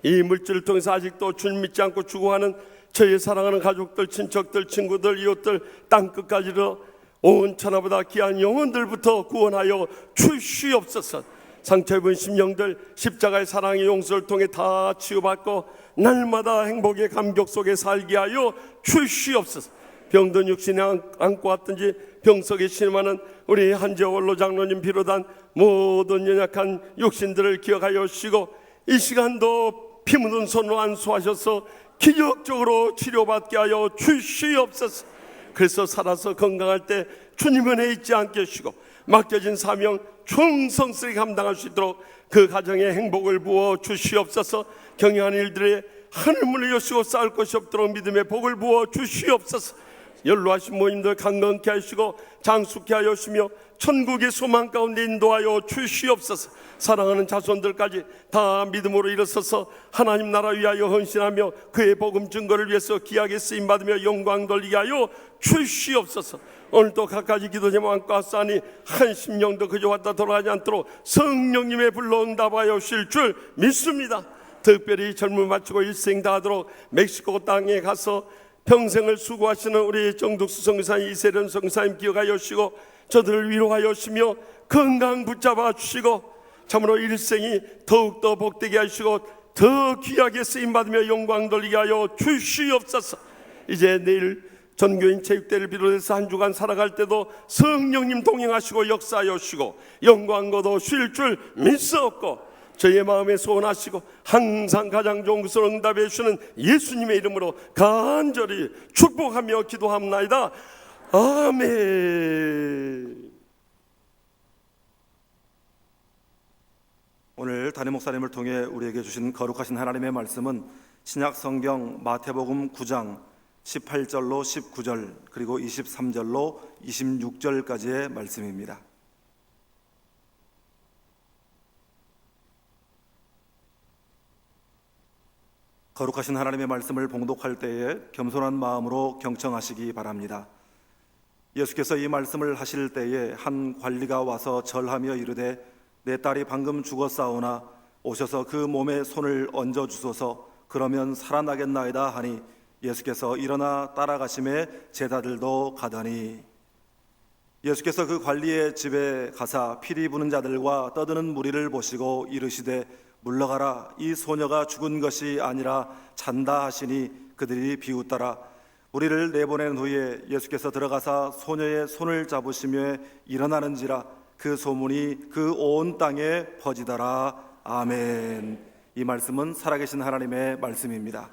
이 물질을 통해서 아직도 주님 믿지 않고 죽어가는 저희의 사랑하는 가족들, 친척들, 친구들, 이웃들, 땅끝까지로 온 천하보다 귀한 영혼들부터 구원하여 주시옵소서. 상처 입은 심령들 십자가의 사랑의 용서를 통해 다 치유받고 날마다 행복의 감격 속에 살게 하여 주시옵소서. 병든 육신에 안고 왔든지 병석에 신음하는 우리 한재월로 장로님 비롯한 모든 연약한 육신들을 기억하여 주시고 이 시간도 피 묻은 손으로 안수하셔서 기적적으로 치료받게 하여 주시옵소서. 그래서 살아서 건강할 때 주님 은혜 잊지 않게 하시고 맡겨진 사명 충성스레 감당할 수 있도록 그 가정에 행복을 부어 주시옵소서. 경영하는 일들에 하늘문을 여시고 쌓을 것이 없도록 믿음의 복을 부어 주시옵소서. 연로하신 모임들 강건케 하시고 장수케 하여 주시며 천국의 소망 가운데 인도하여 주시옵소서. 사랑하는 자손들까지 다 믿음으로 일어서서 하나님 나라 위하여 헌신하며 그의 복음 증거를 위해서 귀하게 쓰임받으며 영광 돌리게 하여 주시옵소서. 오늘도 각가지 기도 제목 안고 왔사니 한 심령도 그저 왔다 돌아가지 않도록 성령님의 불로 응답하여 주실 줄 믿습니다. 특별히 젊음 마치고 일생 다하도록 멕시코 땅에 가서 평생을 수고하시는 우리 정독수 성사님, 이세련 성사님 기억하여 주시고 저들을 위로하여 주시며 건강 붙잡아 주시고 참으로 일생이 더욱더 복되게 하시고 더 귀하게 쓰임받으며 영광 돌리게 하여 주시옵소서. 이제 내일 전교인 체육대를 비롯해서 한 주간 살아갈 때도 성령님 동행하시고 역사하여 주시고 영광 거둬 쉴 줄 믿사옵고 저희의 마음에 소원하시고 항상 가장 좋은 것을 응답해 주시는 예수님의 이름으로 간절히 축복하며 기도합나이다. 아멘. 오늘 담임 목사님을 통해 우리에게 주신 거룩하신 하나님의 말씀은 신약 성경 마태복음 9장 18절로 19절 그리고 23절로 26절까지의 말씀입니다. 거룩하신 하나님의 말씀을 봉독할 때에 겸손한 마음으로 경청하시기 바랍니다. 예수께서 이 말씀을 하실 때에 한 관리가 와서 절하며 이르되 내 딸이 방금 죽었사오나 오셔서 그 몸에 손을 얹어 주소서 그러면 살아나겠나이다 하니 예수께서 일어나 따라가심에 제자들도 가더니 예수께서 그 관리의 집에 가사 피리 부는 자들과 떠드는 무리를 보시고 이르시되 물러가라 이 소녀가 죽은 것이 아니라 잔다 하시니 그들이 비웃더라. 무리를 내보낸 후에 예수께서 들어가사 소녀의 손을 잡으시며 일어나는지라 그 소문이 그 온 땅에 퍼지더라. 아멘. 이 말씀은 살아계신 하나님의 말씀입니다.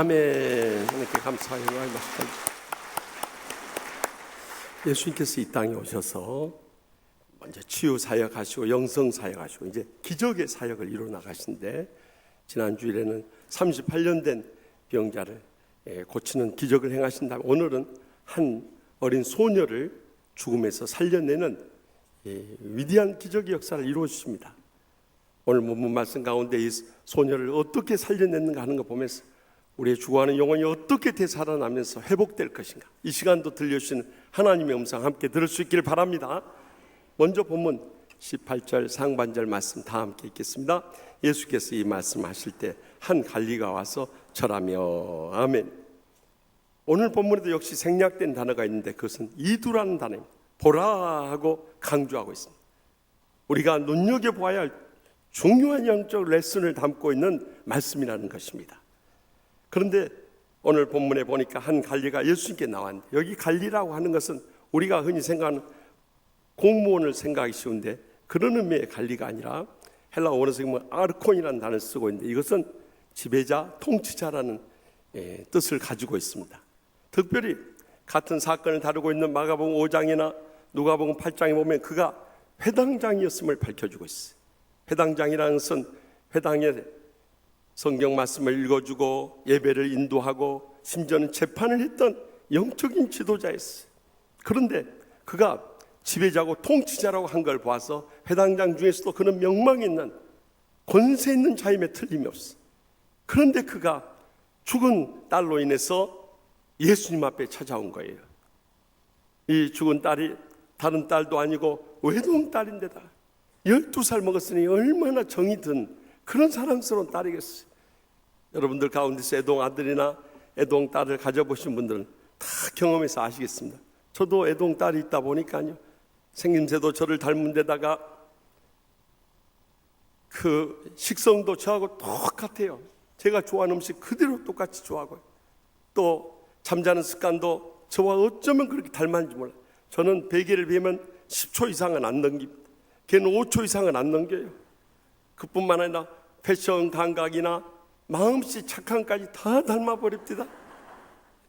아멘. 하나님께 감사하여 말씀드립니다. 예수님께서 이 땅에 오셔서 먼저 치유 사역 하시고 영성 사역 하시고 이제 기적의 사역을 이루어 나가신데, 지난 주일에는 38년 된 병자를 고치는 기적을 행하신 다음에 오늘은 한 어린 소녀를 죽음에서 살려내는 위대한 기적의 역사를 이루어 주십니다. 오늘 본문 말씀 가운데 이 소녀를 어떻게 살려냈는가 하는 거 보면서 우리의 죽어가는 영혼이 어떻게 되살아나면서 회복될 것인가, 이 시간도 들려주시는 하나님의 음성 함께 들을 수 있기를 바랍니다. 먼저 본문 18절 상반절 말씀 다 함께 읽겠습니다. 예수께서 이 말씀 하실 때 한 관리가 와서 절하며 아멘. 오늘 본문에도 역시 생략된 단어가 있는데 그것은 이두라는 단어입니다. 보라 하고 강조하고 있습니다. 우리가 눈여겨보아야 할 중요한 영적 레슨을 담고 있는 말씀이라는 것입니다. 그런데 오늘 본문에 보니까 한 관리가 예수님께 나왔는데, 여기 관리라고 하는 것은 우리가 흔히 생각하는 공무원을 생각하기 쉬운데 그런 의미의 관리가 아니라 헬라어 원어에서 아르콘이라는 단어를 쓰고 있는데, 이것은 지배자, 통치자라는 뜻을 가지고 있습니다. 특별히 같은 사건을 다루고 있는 마가복음 5장이나 누가복음 8장에 보면 그가 회당장이었음을 밝혀주고 있어요. 회당장이라는 것은 회당에 성경 말씀을 읽어주고 예배를 인도하고 심지어는 재판을 했던 영적인 지도자였어요. 그런데 그가 지배자고 통치자라고 한 걸 봐서 회당장 중에서도 그는 명망 있는 권세 있는 자임에 틀림이 없어. 그런데 그가 죽은 딸로 인해서 예수님 앞에 찾아온 거예요. 이 죽은 딸이 다른 딸도 아니고 외동딸인데다 12살 먹었으니 얼마나 정이 든 그런 사랑스러운 딸이겠어요. 여러분들 가운데서 애동 아들이나 애동 딸을 가져보신 분들은 다 경험해서 아시겠습니다. 저도 애동 딸이 있다 보니까요, 생김새도 저를 닮은 데다가 그 식성도 저하고 똑같아요. 제가 좋아하는 음식 그대로 똑같이 좋아하고요. 또 잠자는 습관도 저와 어쩌면 그렇게 닮았는지 몰라요. 저는 베개를 베면 10초 이상은 안 넘깁니다. 걔는 5초 이상은 안 넘겨요. 그뿐만 아니라 패션 감각이나 마음씨 착함까지 다 닮아버립니다.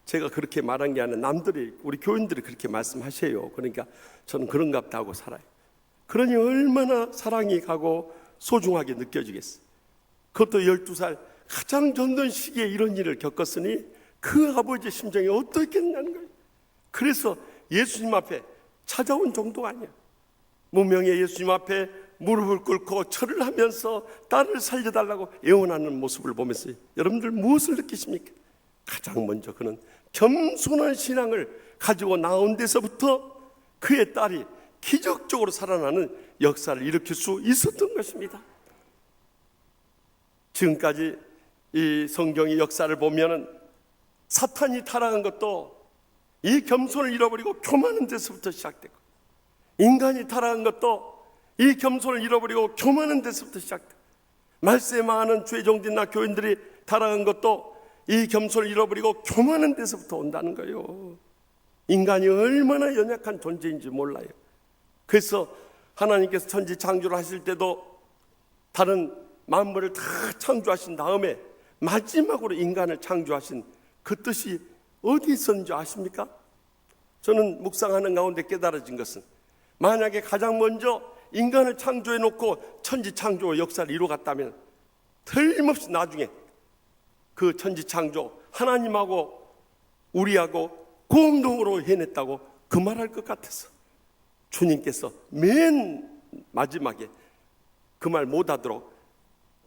제가 그렇게 말한 게 아니라 남들이, 우리 교인들이 그렇게 말씀하셔요. 그러니까 저는 그런갑다 하고 살아요. 그러니 얼마나 사랑이 가고 소중하게 느껴지겠어요. 그것도 12살 가장 젊은 시기에 이런 일을 겪었으니 그 아버지의 심정이 어떻겠냐는 거예요. 그래서 예수님 앞에 찾아온 정도가 아니에요. 무명의 예수님 앞에 무릎을 꿇고 절을 하면서 딸을 살려달라고 애원하는 모습을 보면서 여러분들 무엇을 느끼십니까? 가장 먼저 그는 겸손한 신앙을 가지고 나온 데서부터 그의 딸이 기적적으로 살아나는 역사를 일으킬 수 있었던 것입니다. 지금까지 이 성경의 역사를 보면은 사탄이 타락한 것도 이 겸손을 잃어버리고 교만한 데서부터 시작되고, 인간이 타락한 것도 이 겸손을 잃어버리고 교만한 데서부터 시작되고, 말세에 많은 죄종들이나 교인들이 타락한 것도 이 겸손을 잃어버리고 교만한 데서부터 온다는 거예요. 인간이 얼마나 연약한 존재인지 몰라요. 그래서 하나님께서 천지 창조를 하실 때도 다른 만물을 다 창조하신 다음에 마지막으로 인간을 창조하신 그 뜻이 어디 있었는지 아십니까? 저는 묵상하는 가운데 깨달아진 것은, 만약에 가장 먼저 인간을 창조해 놓고 천지 창조 역사를 이루어갔다면 틀림없이 나중에 그 천지 창조 하나님하고 우리하고 공동으로 해냈다고 그 말할 것 같아서 주님께서 맨 마지막에 그 말 못하도록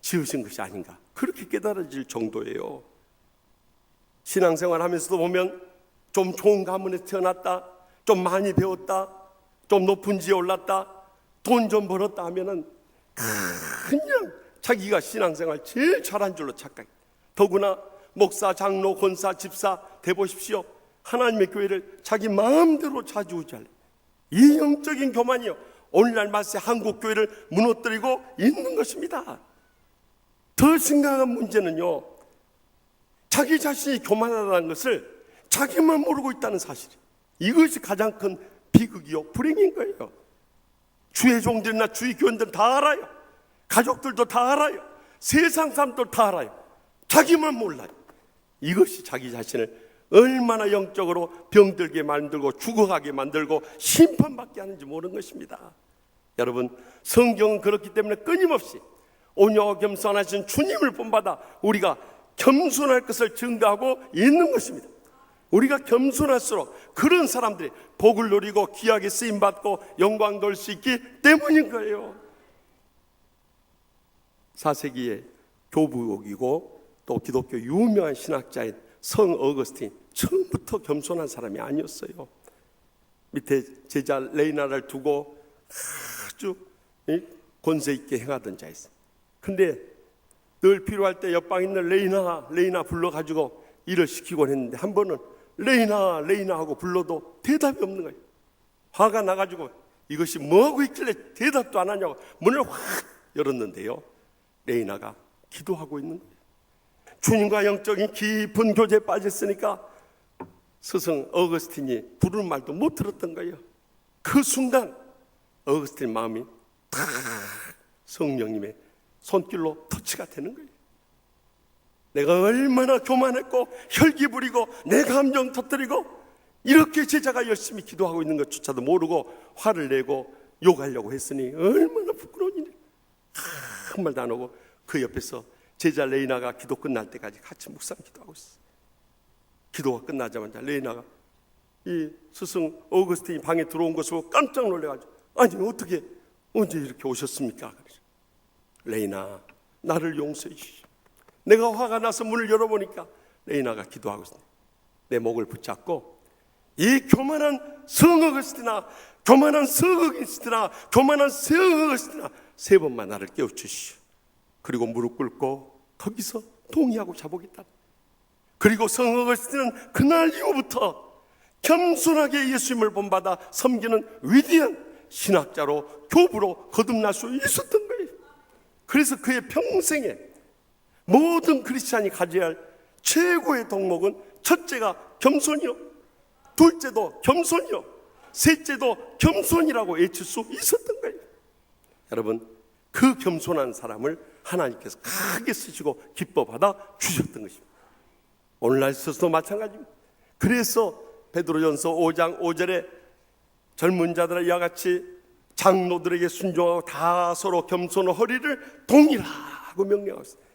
지으신 것이 아닌가, 그렇게 깨달아질 정도예요. 신앙생활 하면서도 보면 좀 좋은 가문에서 태어났다, 좀 많이 배웠다, 좀 높은 지에 올랐다, 돈 좀 벌었다 하면은 그냥 자기가 신앙생활 제일 잘한 줄로 착각해. 더구나 목사, 장로, 권사, 집사 돼보십시오. 하나님의 교회를 자기 마음대로 좌지우지할래. 이 영적인 교만이요, 오늘날 말세 한국 교회를 무너뜨리고 있는 것입니다. 더 심각한 문제는요, 자기 자신이 교만하다는 것을 자기만 모르고 있다는 사실이에요. 이것이 가장 큰 비극이요, 불행인 거예요. 주의 종들이나 주의 교인들은 다 알아요. 가족들도 다 알아요. 세상 사람도 다 알아요. 자기만 몰라요. 이것이 자기 자신을 얼마나 영적으로 병들게 만들고 죽어가게 만들고 심판받게 하는지 모르는 것입니다. 여러분, 성경은 그렇기 때문에 끊임없이 온유하고 겸손하신 주님을 본받아 우리가 겸손할 것을 증거하고 있는 것입니다. 우리가 겸손할수록 그런 사람들이 복을 누리고 귀하게 쓰임받고 영광 돌 수 있기 때문인 거예요. 4세기의 교부이고 또 기독교 유명한 신학자인 성 어거스틴, 처음부터 겸손한 사람이 아니었어요. 밑에 제자 레이나를 두고 아주 권세 있게 행하던 자였어요. 근데 늘 필요할 때 옆방에 있는 레이나 불러가지고 일을 시키곤 했는데 한 번은 레이나 하고 불러도 대답이 없는 거예요. 화가 나가지고 이것이 뭐하고 있길래 대답도 안 하냐고 문을 확 열었는데요, 레이나가 기도하고 있는 거예요. 주님과 영적인 깊은 교제에 빠졌으니까 스승 어거스틴이 부르는 말도 못 들었던 거예요. 그 순간 어거스틴 마음이 탁 성령님의 손길로 터치가 되는 거예요. 내가 얼마나 교만했고 혈기 부리고 내 감정 터뜨리고 이렇게 제자가 열심히 기도하고 있는 것조차도 모르고 화를 내고 욕하려고 했으니 얼마나 부끄러운 일이야. 한 말도 안 하고 그 옆에서 제자 레이나가 기도 끝날 때까지 같이 묵상 기도하고 있어요. 기도가 끝나자마자 레이나가 이 스승 어거스틴이 방에 들어온 것을 보고 깜짝 놀래가지고, 아니 어떻게 언제 이렇게 오셨습니까? 그래서 레이나, 나를 용서해 주시오. 내가 화가 나서 문을 열어보니까 레이나가 기도하고 있습니다. 내 목을 붙잡고 이 교만한 성 어거스틴아, 교만한 성 어거스틴아, 교만한 성 어거스틴아, 3번만 나를 깨워주시오. 그리고 무릎 꿇고 거기서 동의하고 자보겠다. 그리고 성 어거스틴은 그날 이후부터 겸손하게 예수님을 본받아 섬기는 위대한 신학자로 교부로 거듭날 수 있었던 거예요. 그래서 그의 평생에 모든 크리스찬이 가져야 할 최고의 덕목은 첫째가 겸손이요, 둘째도 겸손이요, 셋째도 겸손이라고 외칠 수 있었던 거예요. 여러분, 그 겸손한 사람을 하나님께서 크게 쓰시고 기뻐 받아 주셨던 것입니다. 오늘날 있어서도 마찬가지입니다. 그래서 베드로전서 5장 5절에 젊은 자들아 이와 같이 장로들에게 순종하고 다 서로 겸손한 허리를 동일하고 명령하고 있습니다.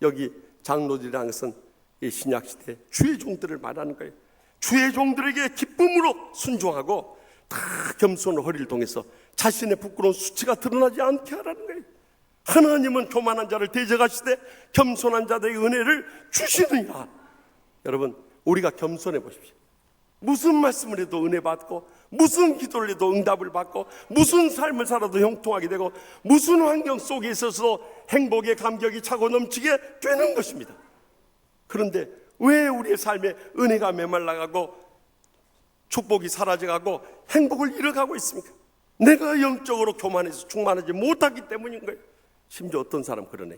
여기 장로들이라는 것은 이 신약시대 주의 종들을 말하는 거예요. 주의 종들에게 기쁨으로 순종하고 다 겸손한 허리를 동해서 자신의 부끄러운 수치가 드러나지 않게 하라는 거예요. 하나님은 교만한 자를 대적하시되 겸손한 자들에게 은혜를 주시느니라. 여러분, 우리가 겸손해 보십시오. 무슨 말씀을 해도 은혜 받고, 무슨 기도를 해도 응답을 받고, 무슨 삶을 살아도 형통하게 되고, 무슨 환경 속에 있어서도 행복의 감격이 차고 넘치게 되는 것입니다. 그런데 왜 우리의 삶에 은혜가 메말라가고 축복이 사라져가고 행복을 잃어가고 있습니까? 내가 영적으로 교만해서 충만하지 못하기 때문인 거예요. 심지어 어떤 사람 그러네.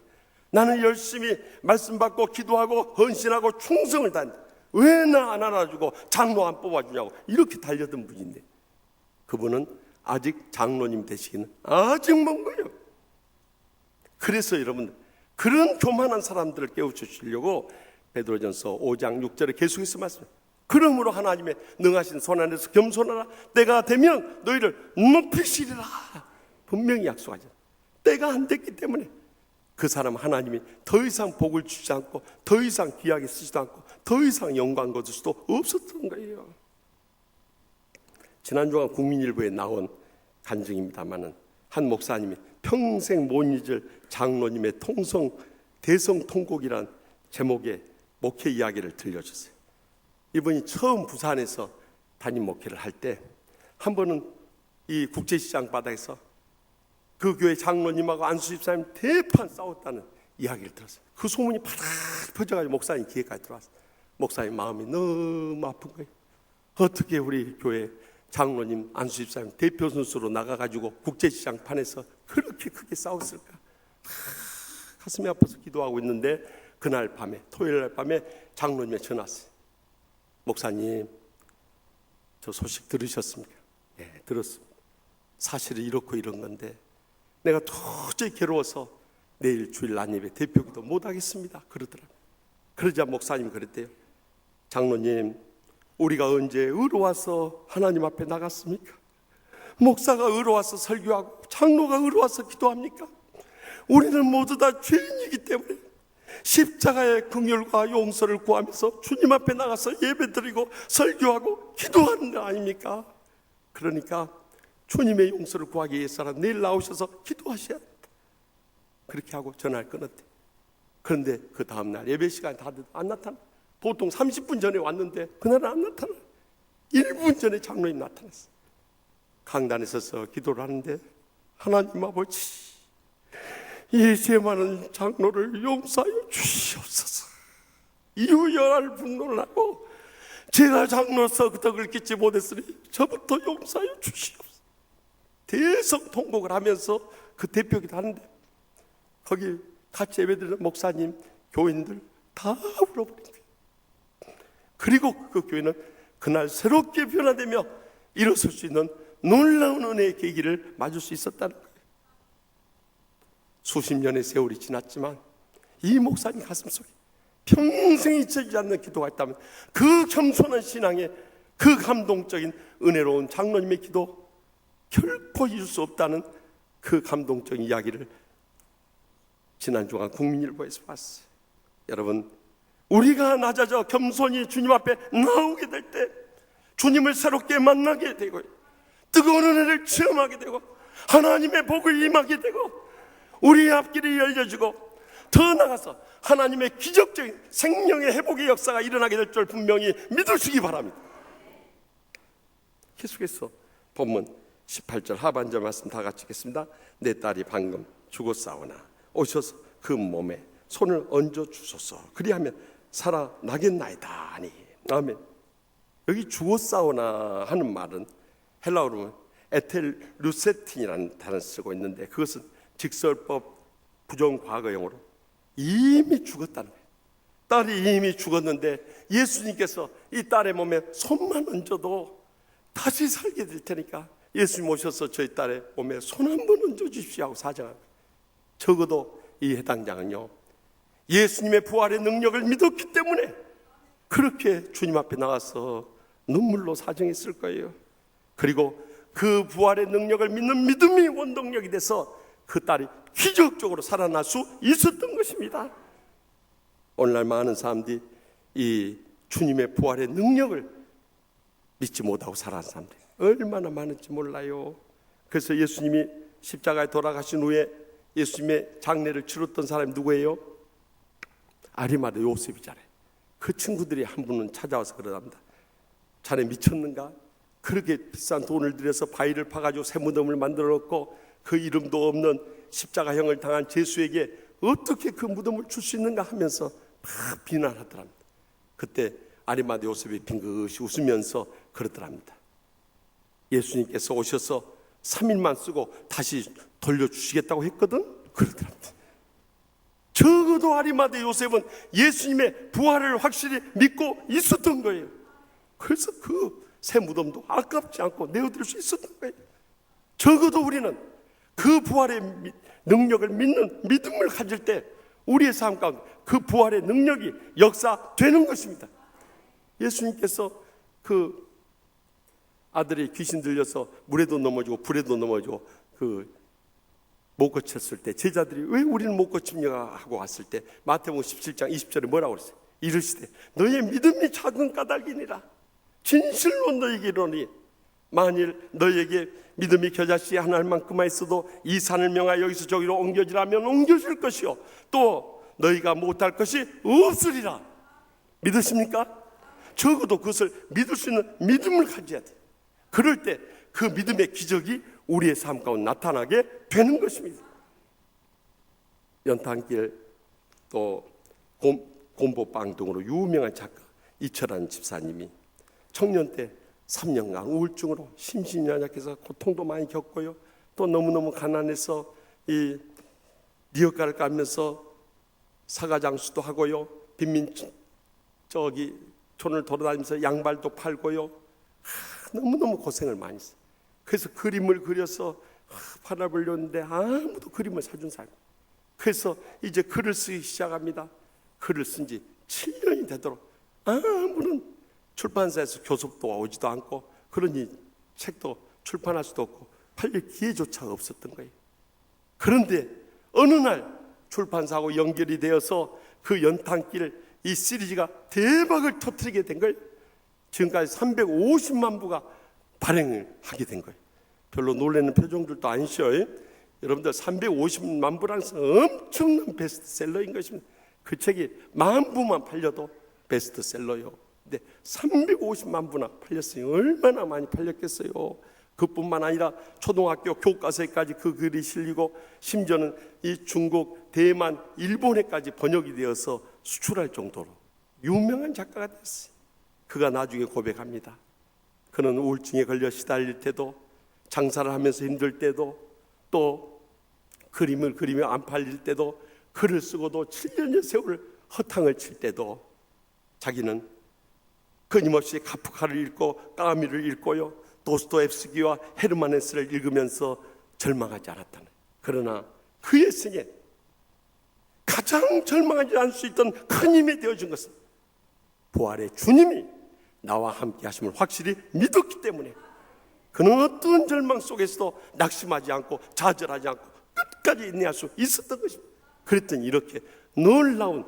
나는 열심히 말씀 받고 기도하고 헌신하고 충성을 다한다. 왜 나 안 안아주고 장로 안 뽑아주냐고 이렇게 달려든 분인데, 그분은 아직 장로님 되시기는 아직 먼 거예요. 그래서 여러분, 그런 교만한 사람들을 깨우쳐주시려고 베드로전서 5장 6절에 계속해서 말씀합니다. 그러므로 하나님의 능하신 손안에서 겸손하라. 때가 되면 너희를 높이시리라. 분명히 약속하죠. 때가 안 됐기 때문에 그 사람 하나님이 더 이상 복을 주지 않고 더 이상 귀하게 쓰지도 않고 더 이상 영광 거둘 수도 없었던 거예요. 지난주가 국민일보에 나온 간증입니다마는 한 목사님이 평생 못 잊을 장로님의 대성통곡이란 제목의 목회 이야기를 들려줬어요. 이분이 처음 부산에서 담임 목회를 할 때 한 번은 이 국제시장 바닥에서 그 교회 장로님하고 안수 집사님 대판 싸웠다는 이야기를 들었어요. 그 소문이 파닥 퍼져가지고 목사님 귀에까지 들어왔어요. 목사님 마음이 너무 아픈 거예요. 어떻게 우리 교회 장로님 안수 집사님 대표 선수로 나가가지고 국제시장 판에서 그렇게 크게 싸웠을까? 가슴이 아파서 기도하고 있는데 그날 밤에, 토요일 날 밤에 장로님이 전화 왔어요. 목사님, 저 소식 들으셨습니까? 네, 들었습니다. 사실은 이렇고 이런 건데 내가 도저히 괴로워서 내일 주일 난예배 대표기도 못하겠습니다. 그러더라고요. 그러자 목사님 그랬대요. 장로님, 우리가 언제 의로와서 하나님 앞에 나갔습니까? 목사가 의로와서 설교하고 장로가 의로와서 기도합니까? 우리는 모두 다 죄인이기 때문에 십자가의 긍휼과 용서를 구하면서 주님 앞에 나가서 예배드리고 설교하고 기도하는 거 아닙니까? 그러니까 주님의 용서를 구하기 위해서는 내일 나오셔서 기도하셔야 합니다. 그렇게 하고 전화를 끊었대. 그런데 그 다음날 예배 시간이 다 돼도 안 나타나. 보통 30분 전에 왔는데 그날은 안 나타나. 1분 전에 장로님 나타났어. 강단에 서서 기도를 하는데, 하나님 아버지, 이 죄 많은 장로를 용서하여 주시옵소서. 이후 열할 분노를 하고, 제가 장로로서 그 덕을 끼치 못했으니 저부터 용서하여 주시옵소서. 대성 통곡을 하면서 그 대표기도 하는데, 거기 같이 예배드리는 목사님, 교인들 다 울어버린 거예요. 그리고 그 교회는 그날 새롭게 변화되며 일어설 수 있는 놀라운 은혜의 계기를 맞을 수 있었다는 거예요. 수십 년의 세월이 지났지만 이 목사님 가슴속에 평생 잊혀지지 않는 기도가 있다면, 그 겸손한 신앙에 그 감동적인 은혜로운 장로님의 기도 결코 잊을 수 없다는 그 감동적인 이야기를 지난 주간 국민일보에서 봤어요. 여러분, 우리가 낮아져 겸손히 주님 앞에 나오게 될 때 주님을 새롭게 만나게 되고, 뜨거운 은혜를 체험하게 되고, 하나님의 복을 임하게 되고, 우리의 앞길이 열려지고, 더 나아가서 하나님의 기적적인 생명의 회복의 역사가 일어나게 될 줄 분명히 믿으시기 바랍니다. 계속해서 본문 18절 하반절 말씀 다 같이 읽겠습니다. 내 딸이 방금 죽었사오나 오셔서 그 몸에 손을 얹어 주소서. 그리하면 살아나겠나이다 하니. 아멘. 여기 죽었사오나 하는 말은 헬라어로 에텔루세틴이라는 단어를 쓰고 있는데, 그것은 직설법 부정과거형으로 이미 죽었다는 거예요. 딸이 이미 죽었는데 예수님께서 이 딸의 몸에 손만 얹어도 다시 살게 될 테니까 예수님 오셔서 저희 딸의 몸에 손 한번 얹어 주십시오 하고 사정한 거예요. 적어도 이 해당장은요, 예수님의 부활의 능력을 믿었기 때문에 그렇게 주님 앞에 나와서 눈물로 사정했을 거예요. 그리고 그 부활의 능력을 믿는 믿음이 원동력이 돼서 그 딸이 기적적으로 살아날 수 있었던 것입니다. 오늘날 많은 사람들이 이 주님의 부활의 능력을 믿지 못하고 살아가는 사람들이 얼마나 많은지 몰라요. 그래서 예수님이 십자가에 돌아가신 후에 예수님의 장례를 치렀던 사람이 누구예요? 아리마다 요셉이잖아요. 그 친구들이 한 분은 찾아와서 그러답니다. 자네 미쳤는가? 그렇게 비싼 돈을 들여서 바위를 파가지고 새 무덤을 만들어 놓고 그 이름도 없는 십자가형을 당한 제수에게 어떻게 그 무덤을 줄 수 있는가 하면서 막 비난하더랍니다. 그때 아리마다 요셉이 빙긋이 웃으면서 그러더랍니다. 예수님께서 오셔서 3일만 쓰고 다시 돌려주시겠다고 했거든? 그러더랍니다. 적어도 아리마다 요셉은 예수님의 부활을 확실히 믿고 있었던 거예요. 그래서 그 새 무덤도 아깝지 않고 내어드릴 수 있었던 거예요. 적어도 우리는 그 부활의 능력을 믿는 믿음을 가질 때 우리의 삶 가운데 그 부활의 능력이 역사되는 것입니다. 예수님께서 그 아들이 귀신 들려서 물에도 넘어지고 불에도 넘어지고 그 못 고쳤을 때 제자들이 왜 우리는 못 고칩니까 하고 왔을 때 마태복음 17장 20절에 뭐라고 그랬어요? 이르시되 너의 믿음이 작은 까닭이니라. 진실로 너에게 이르노니 만일 너에게 믿음이 겨자씨 한 알만큼만 있어도 이 산을 명하여 여기서 저기로 옮겨지라면 옮겨질 것이요 또 너희가 못할 것이 없으리라. 믿으십니까? 적어도 그것을 믿을 수 있는 믿음을 가져야 돼. 그럴 때 그 믿음의 기적이 우리의 삶 가운데 나타나게 되는 것입니다. 연탄길 또 곰보빵 등으로 유명한 작가 이철환 집사님이 청년 때 3년간 우울증으로 심신이 연약해서 고통도 많이 겪고요, 또 너무너무 가난해서 이 리어카를 깔면서 사과장수도 하고요, 빈민 저기 촌을 돌아다니면서 양발도 팔고요, 너무너무 고생을 많이 했어요. 그래서 그림을 그려서 팔아보려는데 아무도 그림을 사준 사람이. 그래서 이제 글을 쓰기 시작합니다. 글을 쓴 지 7년이 되도록 아무런 출판사에서 교섭도 오지도 않고, 그러니 책도 출판할 수도 없고 팔릴 기회조차 없었던 거예요. 그런데 어느 날 출판사하고 연결이 되어서 그 연탄길 이 시리즈가 대박을 터뜨리게 된 거예요. 지금까지 350만 부가 발행을 하게 된 거예요. 별로 놀라는 표정들도 아니셔. 여러분들 350만 부라는 엄청난 베스트셀러인 것입니다. 그 책이 10,000부만 팔려도 베스트셀러요. 근데 350만 부나 팔렸으니 얼마나 많이 팔렸겠어요. 그뿐만 아니라 초등학교 교과서에까지 그 글이 실리고, 심지어는 이 중국, 대만, 일본에까지 번역이 되어서 수출할 정도로 유명한 작가가 됐어요. 그가 나중에 고백합니다. 그는 우울증에 걸려 시달릴 때도, 장사를 하면서 힘들 때도, 또 그림을 그리며 안 팔릴 때도, 글을 쓰고도 7년의 세월을 허탕을 칠 때도 자기는 끊임없이 카프카를 읽고 까미를 읽고요, 도스토옙스키와 헤르만 헤세를 읽으면서 절망하지 않았다는. 그러나 그의 생에 가장 절망하지 않을 수 있던 큰 힘이 되어준 것은 부활의 주님이 나와 함께 하심을 확실히 믿었기 때문에 그는 어떤 절망 속에서도 낙심하지 않고 좌절하지 않고 끝까지 인내할 수 있었던 것입니다. 그랬더니 이렇게 놀라운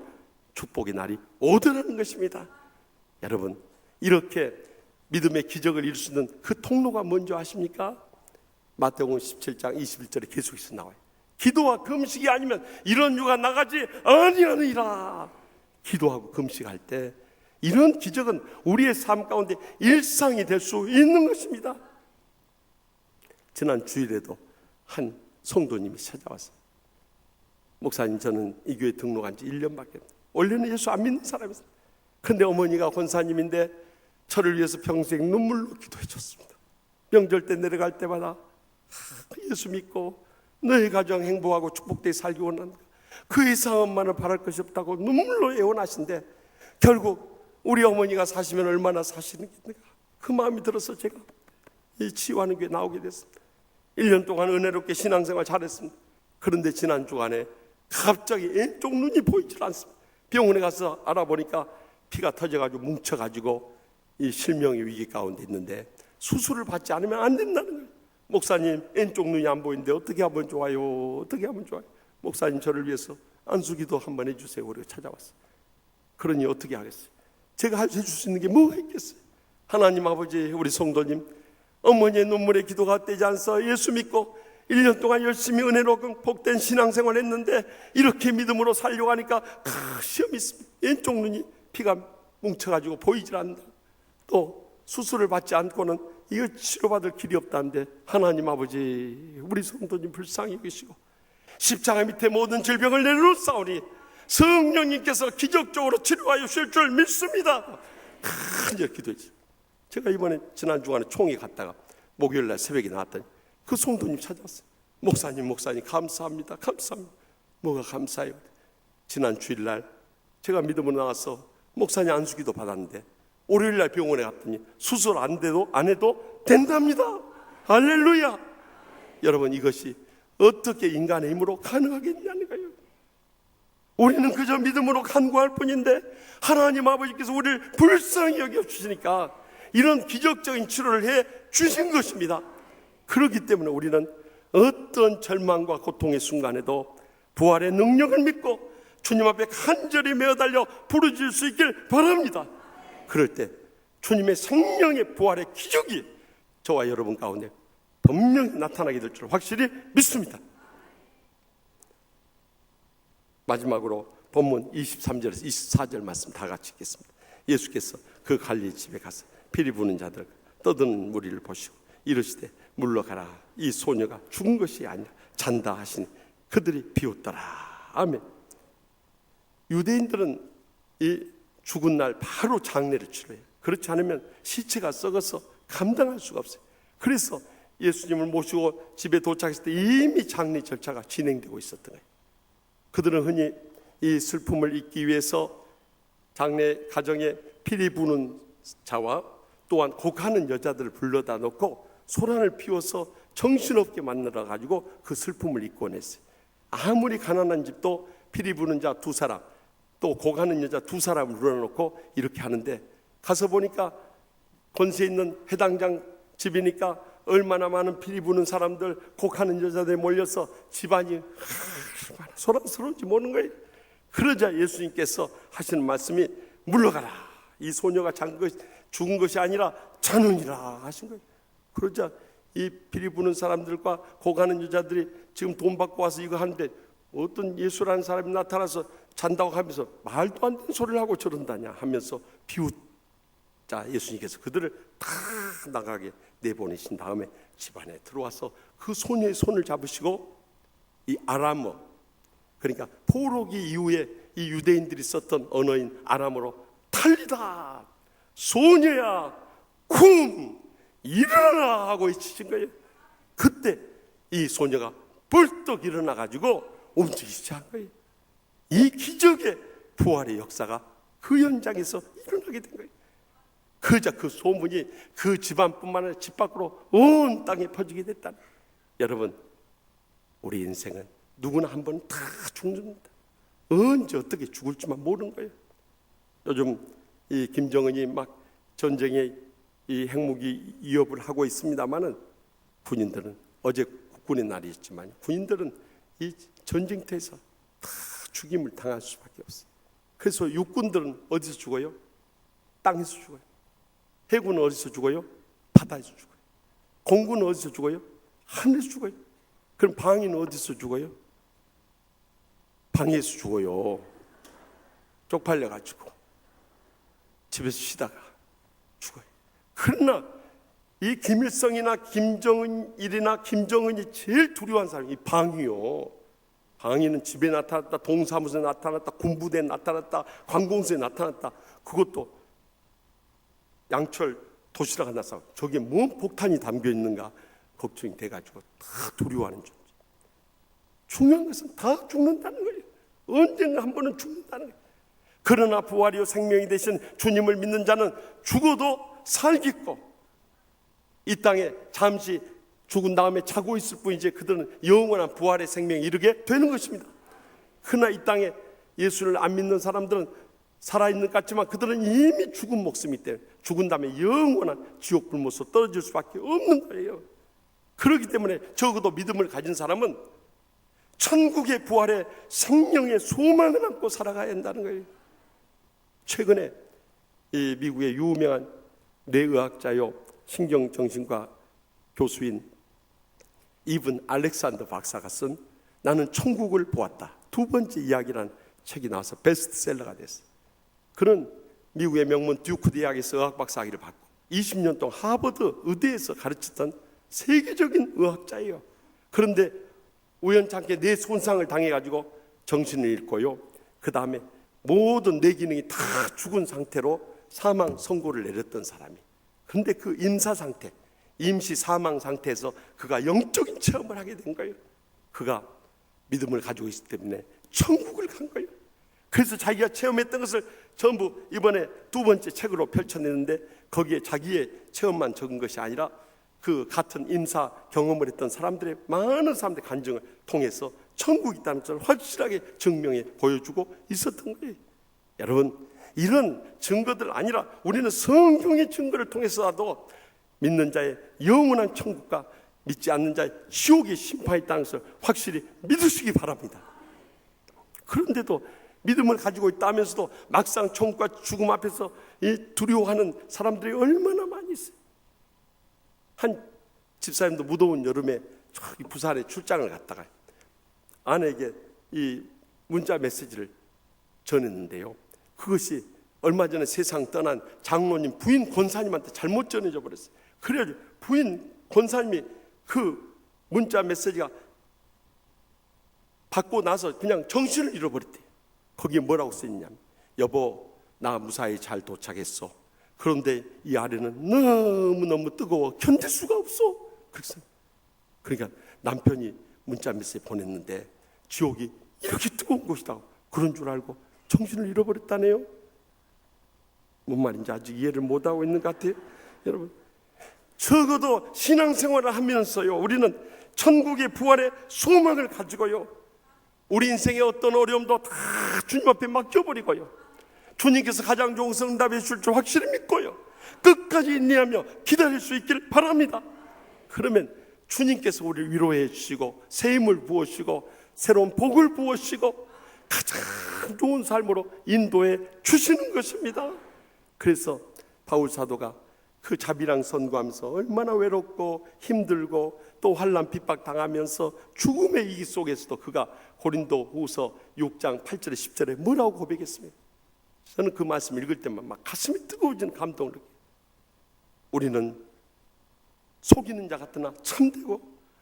축복의 날이 오더라는 것입니다. 여러분, 이렇게 믿음의 기적을 이룰 수 있는 그 통로가 뭔지 아십니까? 마태복음 17장 21절에 계속해서 나와요. 기도와 금식이 아니면 이런 유가 나가지 아니하느니라. 기도하고 금식할 때 이런 기적은 우리의 삶 가운데 일상이 될 수 있는 것입니다. 지난 주일에도 한 성도님이 찾아왔어요. 목사님, 저는 이 교회 등록한 지 1년밖에 없어요. 원래는 예수 안 믿는 사람이었어요. 근데 어머니가 권사님인데 저를 위해서 평생 눈물로 기도해 줬습니다. 명절 때 내려갈 때마다 예수 믿고 너희 가정 행복하고 축복되게 살기 원한다, 그 이상 엄마는 바랄 것이 없다고 눈물로 애원하신데, 결국 우리 어머니가 사시면 얼마나 사시는가, 그 마음이 들어서 제가 이 치유하는 교회 나오게 됐습니다. 1년 동안 은혜롭게 신앙생활 잘했습니다. 그런데 지난 주간에 갑자기 왼쪽 눈이 보이질 않습니다. 병원에 가서 알아보니까 피가 터져가지고 뭉쳐가지고 이 실명의 위기 가운데 있는데 수술을 받지 않으면 안 된다는 거예요. 목사님, 왼쪽 눈이 안 보이는데 어떻게 하면 좋아요? 어떻게 하면 좋아요? 목사님, 저를 위해서 안수기도 한번 해주세요. 우리가 찾아왔어요. 그러니 어떻게 하겠어요? 제가 해줄 수 있는 게 뭐가 있겠어요? 하나님 아버지, 우리 성도님 어머니의 눈물의 기도가 떼지 않서 예수 믿고 1년 동안 열심히 은혜로 복된 신앙생활 했는데 이렇게 믿음으로 살려고 하니까 시험이 있습니다. 왼쪽 눈이 피가 뭉쳐가지고 보이질 않는다. 또 수술을 받지 않고는 이거 치료받을 길이 없다는데, 하나님 아버지, 우리 성도님 불쌍히 여기시고 십자가 밑에 모든 질병을 내려놓사오니 성령님께서 기적적으로 치료하여 주실 줄 믿습니다. 간절히 기도했지. 제가 이번에 지난 주간에 총회 갔다가 목요일날 새벽에 나왔더니 그 성도님 찾아왔어요. 목사님 감사합니다. 감사합니다. 뭐가 감사해요? 지난 주일날 제가 믿음으로 나와서 목사님 안수기도 받았는데 월요일날 병원에 갔더니 수술 안 해도 된답니다. 할렐루야. 여러분, 이것이 어떻게 인간의 힘으로 가능하겠냐는 거예요. 우리는 그저 믿음으로 간구할 뿐인데 하나님 아버지께서 우리를 불쌍히 여겨주시니까 이런 기적적인 치료를 해 주신 것입니다. 그렇기 때문에 우리는 어떤 절망과 고통의 순간에도 부활의 능력을 믿고 주님 앞에 간절히 매어달려 부르짖을 수 있길 바랍니다. 그럴 때 주님의 생명의 부활의 기적이 저와 여러분 가운데 분명히 나타나게 될 줄 확실히 믿습니다. 마지막으로 본문 23절에서 24절 말씀 다 같이 읽겠습니다. 예수께서 그 갈릴리 집에 가서 피리 부는 자들 떠드는 무리를 보시고 이르시되 물러가라, 이 소녀가 죽은 것이 아니라 잔다 하시니 그들이 비웃더라. 아멘. 유대인들은 이 죽은 날 바로 장례를 치러요. 그렇지 않으면 시체가 썩어서 감당할 수가 없어요. 그래서 예수님을 모시고 집에 도착했을 때 이미 장례 절차가 진행되고 있었던 거예요. 그들은 흔히 이 슬픔을 잊기 위해서 장례 가정에 피리 부는 자와 또한 곡하는 여자들을 불러다 놓고 소란을 피워서 정신없게 만들어 가지고 그 슬픔을 잊곤 했어요. 아무리 가난한 집도 피리 부는 자 2사람, 또 고가는 여자 두 사람을 불러놓고 이렇게 하는데, 가서 보니까 권세 있는 해당장 집이니까 얼마나 많은 피리 부는 사람들, 곡하는 여자들이 몰려서 집안이 얼마나 소란스러운지 모르는 거예요. 그러자 예수님께서 하시는 말씀이 물러가라, 이 소녀가 죽은 것이 아니라 자는이라 하신 거예요. 그러자 이 피리 부는 사람들과 곡하는 여자들이 지금 돈 받고 와서 이거 하는데, 어떤 예수라는 사람이 나타나서 잔다고 하면서 말도 안 되는 소리를 하고 저런다냐 하면서 비웃자 예수님께서 그들을 다 나가게 내보내신 다음에 집안에 들어와서 그 소녀의 손을 잡으시고, 이 아람어, 그러니까 포로기 이후에 이 유대인들이 썼던 언어인 아람어로 탈리다, 소녀야 쿵 일어나라 하고 외치신 거예요. 그때 이 소녀가 벌떡 일어나 가지고 움직이기 시작한 거예요. 이 기적의 부활의 역사가 그 현장에서 일어나게 된 거예요. 그러자 그 소문이 그 집안뿐만 아니라 집 밖으로 온 땅에 퍼지게 됐다는 거예요. 여러분, 우리 인생은 누구나 한 번 다 죽는다. 언제 어떻게 죽을지만 모르는 거예요. 요즘 이 김정은이 막 전쟁의 이 핵무기 위협을 하고 있습니다만은, 군인들은, 어제 국군의 날이었지만 군인들은 이 전쟁터에서 다 죽임을 당할 수밖에 없어요. 그래서 육군들은 어디서 죽어요? 땅에서 죽어요. 해군은 어디서 죽어요? 바다에서 죽어요. 공군은 어디서 죽어요? 하늘에서 죽어요. 그럼 방위는 어디서 죽어요? 방에서 죽어요. 쪽팔려가지고 집에서 쉬다가 죽어요. 그러나 이 김일성이나 김정은이나 김정은이 제일 두려워한 사람이 이 방위요. 방위는 집에 나타났다, 동사무소에 나타났다, 군부대에 나타났다, 관공서에 나타났다. 그것도 양철 도시락 하나 싸고 저기에 뭔 폭탄이 담겨 있는가 걱정이 돼가지고 다 두려워하는 존재. 중요한 것은 다 죽는다는 거예요. 언젠가 한 번은 죽는다는 거예요. 그러나 부활이요 생명이 되신 주님을 믿는 자는 죽어도 살겠고, 이 땅에 잠시 죽은 다음에 자고 있을 뿐이지 그들은 영원한 부활의 생명에 이르게 되는 것입니다. 그러나 이 땅에 예수를 안 믿는 사람들은 살아있는 것 같지만 그들은 이미 죽은 목숨이 때문에 죽은 다음에 영원한 지옥 불못으로 떨어질 수밖에 없는 거예요. 그렇기 때문에 적어도 믿음을 가진 사람은 천국의 부활의 생명의 소망을 안고 살아가야 한다는 거예요. 최근에 이 미국의 유명한 뇌의학자요 신경정신과 교수인 이븐 알렉산더 박사가 쓴 나는 천국을 보았다, 두 번째 이야기라는 책이 나와서 베스트셀러가 됐어요. 그는 미국의 명문 듀크 대학에서 의학 박사 학위를 받고 20년 동안 하버드 의대에서 가르쳤던 세계적인 의학자예요. 그런데 우연찮게 뇌 손상을 당해가지고 정신을 잃고요, 그 다음에 모든 뇌 기능이 다 죽은 상태로 사망 선고를 내렸던 사람이, 그런데 그 임사 상태, 임시 사망 상태에서 그가 영적인 체험을 하게 된 거예요. 그가 믿음을 가지고 있기 때문에 천국을 간 거예요. 그래서 자기가 체험했던 것을 전부 이번에 두 번째 책으로 펼쳐내는데, 거기에 자기의 체험만 적은 것이 아니라 그 같은 임사 경험을 했던 사람들의 많은 사람들의 간증을 통해서 천국이 있다는 것을 확실하게 증명해 보여주고 있었던 거예요. 여러분, 이런 증거들 아니라 우리는 성경의 증거를 통해서라도 믿는 자의 영원한 천국과 믿지 않는 자의 지옥의 심판이 있다는 것을 확실히 믿으시기 바랍니다. 그런데도 믿음을 가지고 있다면서도 막상 천국과 죽음 앞에서 이 두려워하는 사람들이 얼마나 많이 있어요. 한 집사님도 무더운 여름에 저기 부산에 출장을 갔다가 아내에게 이 문자 메시지를 전했는데요, 그것이 얼마 전에 세상 떠난 장로님 부인 권사님한테 잘못 전해져 버렸어요. 그래가지고 부인 권사님이 그 문자 메시지가 받고 나서 그냥 정신을 잃어버렸대요. 거기에 뭐라고 써있냐면, 여보 나 무사히 잘 도착했어. 그런데 이 아래는 너무너무 뜨거워 견딜 수가 없어. 그랬어요. 그러니까 남편이 문자 메시지 보냈는데 지옥이 이렇게 뜨거운 곳이다 그런 줄 알고 정신을 잃어버렸다네요. 뭔 말인지 아직 이해를 못하고 있는 것 같아요. 여러분, 적어도 신앙생활을 하면서요 우리는 천국의 부활의 소망을 가지고요 우리 인생의 어떤 어려움도 다 주님 앞에 맡겨버리고요, 주님께서 가장 좋은 응답해 주실 줄 확실히 믿고요, 끝까지 인내하며 기다릴 수 있길 바랍니다. 그러면 주님께서 우리를 위로해 주시고 새 힘을 부어주시고 새로운 복을 부어주시고 가장 좋은 삶으로 인도해 주시는 것입니다. 그래서 바울 사도가 그 자비랑 선고하면서 얼마나 외롭고 힘들고 또 환난 핍박 당하면서 죽음의 위기 속에서도 그가 고린도후서 6장 8절에 10절에 뭐라고 고백했습니까? 저는 그 말씀 읽을 때만 막 가슴이 뜨거워지는 감동을 느껴요. 우리는 속이는 자 같으나 참되고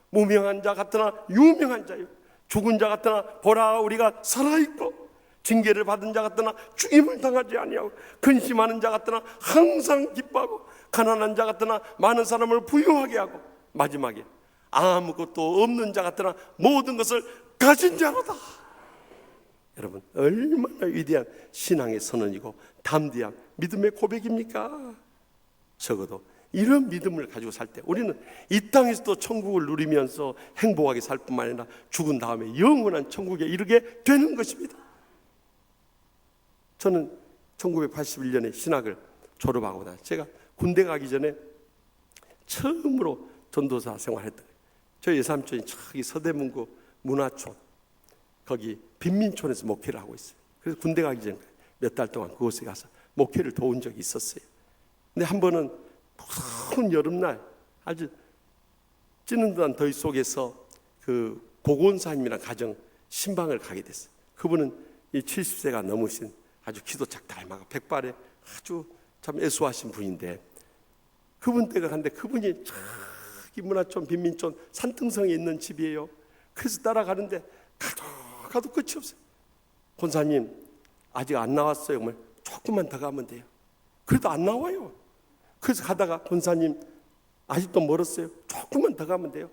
무명한 자 같으나 유명한 자요, 죽은 자 같으나 보라 우리가 살아있고 징계를 받은 자 같으나 죽임을 당하지 아니하고 근심하는 자 같으나 항상 기뻐하고 가난한 자 같으나 많은 사람을 부유하게 하고 마지막에 아무것도 없는 자 같으나 모든 것을 가진 자로다. 여러분, 얼마나 위대한 신앙의 선언이고 담대한 믿음의 고백입니까? 적어도 이런 믿음을 가지고 살 때 우리는 이 땅에서도 천국을 누리면서 행복하게 살 뿐만 아니라 죽은 다음에 영원한 천국에 이르게 되는 것입니다. 저는 1981년에 신학을 졸업하고 나 제가 군대 가기 전에 처음으로 전도사 생활했던 거예요. 저희 외삼촌이 저기 서대문구 문화촌 거기 빈민촌에서 목회를 하고 있어요. 그래서 군대 가기 전에 몇 달 동안 그곳에 가서 목회를 도운 적이 있었어요. 근데 한 번은 무서운 여름날 아주 찌는 듯한 더위 속에서 그 고건사님이랑 가정 신방을 가게 됐어요. 그분은 이 70세가 넘으신 아주 키도 작달마고 백발에 아주 참 애수하신 분인데 그분 댁을 갔는데 그분이 저기 문화촌 빈민촌 산등성에 있는 집이에요. 그래서 따라가는데 가도 끝이 없어요. 권사님 아직 안 나왔어요. 정말 조금만 더 가면 돼요. 그래도 안 나와요. 그래서 가다가 권사님 아직도 멀었어요. 조금만 더 가면 돼요.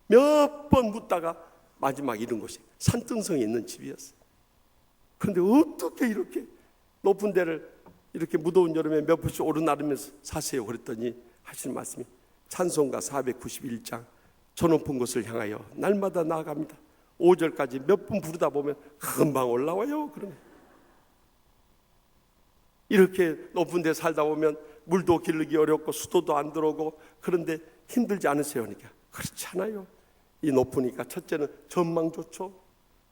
몇 번 묻다가 마지막 이런 곳이 산등성에 있는 집이었어요. 그런데 어떻게 이렇게 높은 데를 이렇게 무더운 여름에 몇 번씩 오르나르면서 사세요? 그랬더니 하시는 말씀이 찬송가 491장 저 높은 곳을 향하여 날마다 나아갑니다. 5절까지 몇 번 부르다 보면 금방 올라와요. 그러면 이렇게 높은 데 살다 보면 물도 기르기 어렵고 수도도 안 들어오고 그런데 힘들지 않으세요? 그러니까 그렇지 않아요. 이 높으니까 첫째는 전망 좋죠,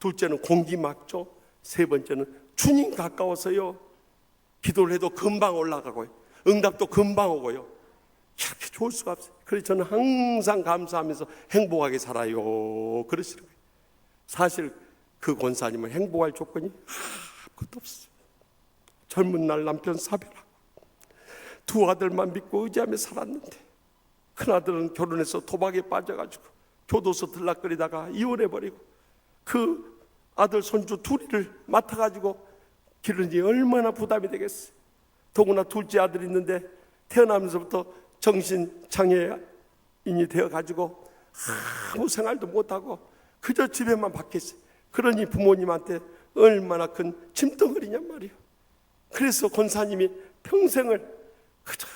둘째는 공기 맑죠, 세 번째는 주님 가까워서요 기도를 해도 금방 올라가고요 응답도 금방 오고요 이렇게 좋을 수가 없어요. 그래서 저는 항상 감사하면서 행복하게 살아요 그러시는 거예요. 사실 그 권사님은 행복할 조건이 아무것도 없어요. 젊은 날 남편 사별하고 두 아들만 믿고 의지하며 살았는데 큰아들은 결혼해서 도박에 빠져가지고 교도소 들락거리다가 이혼해버리고 그 아들 손주 둘이를 맡아가지고 기르니 얼마나 부담이 되겠어요. 더구나 둘째 아들이 있는데 태어나면서부터 정신장애인이 되어가지고 아무 생활도 못하고 그저 집에만 박혀있어요. 그러니 부모님한테 얼마나 큰 짐덩어리냔 말이에요. 그래서 권사님이 평생을 그저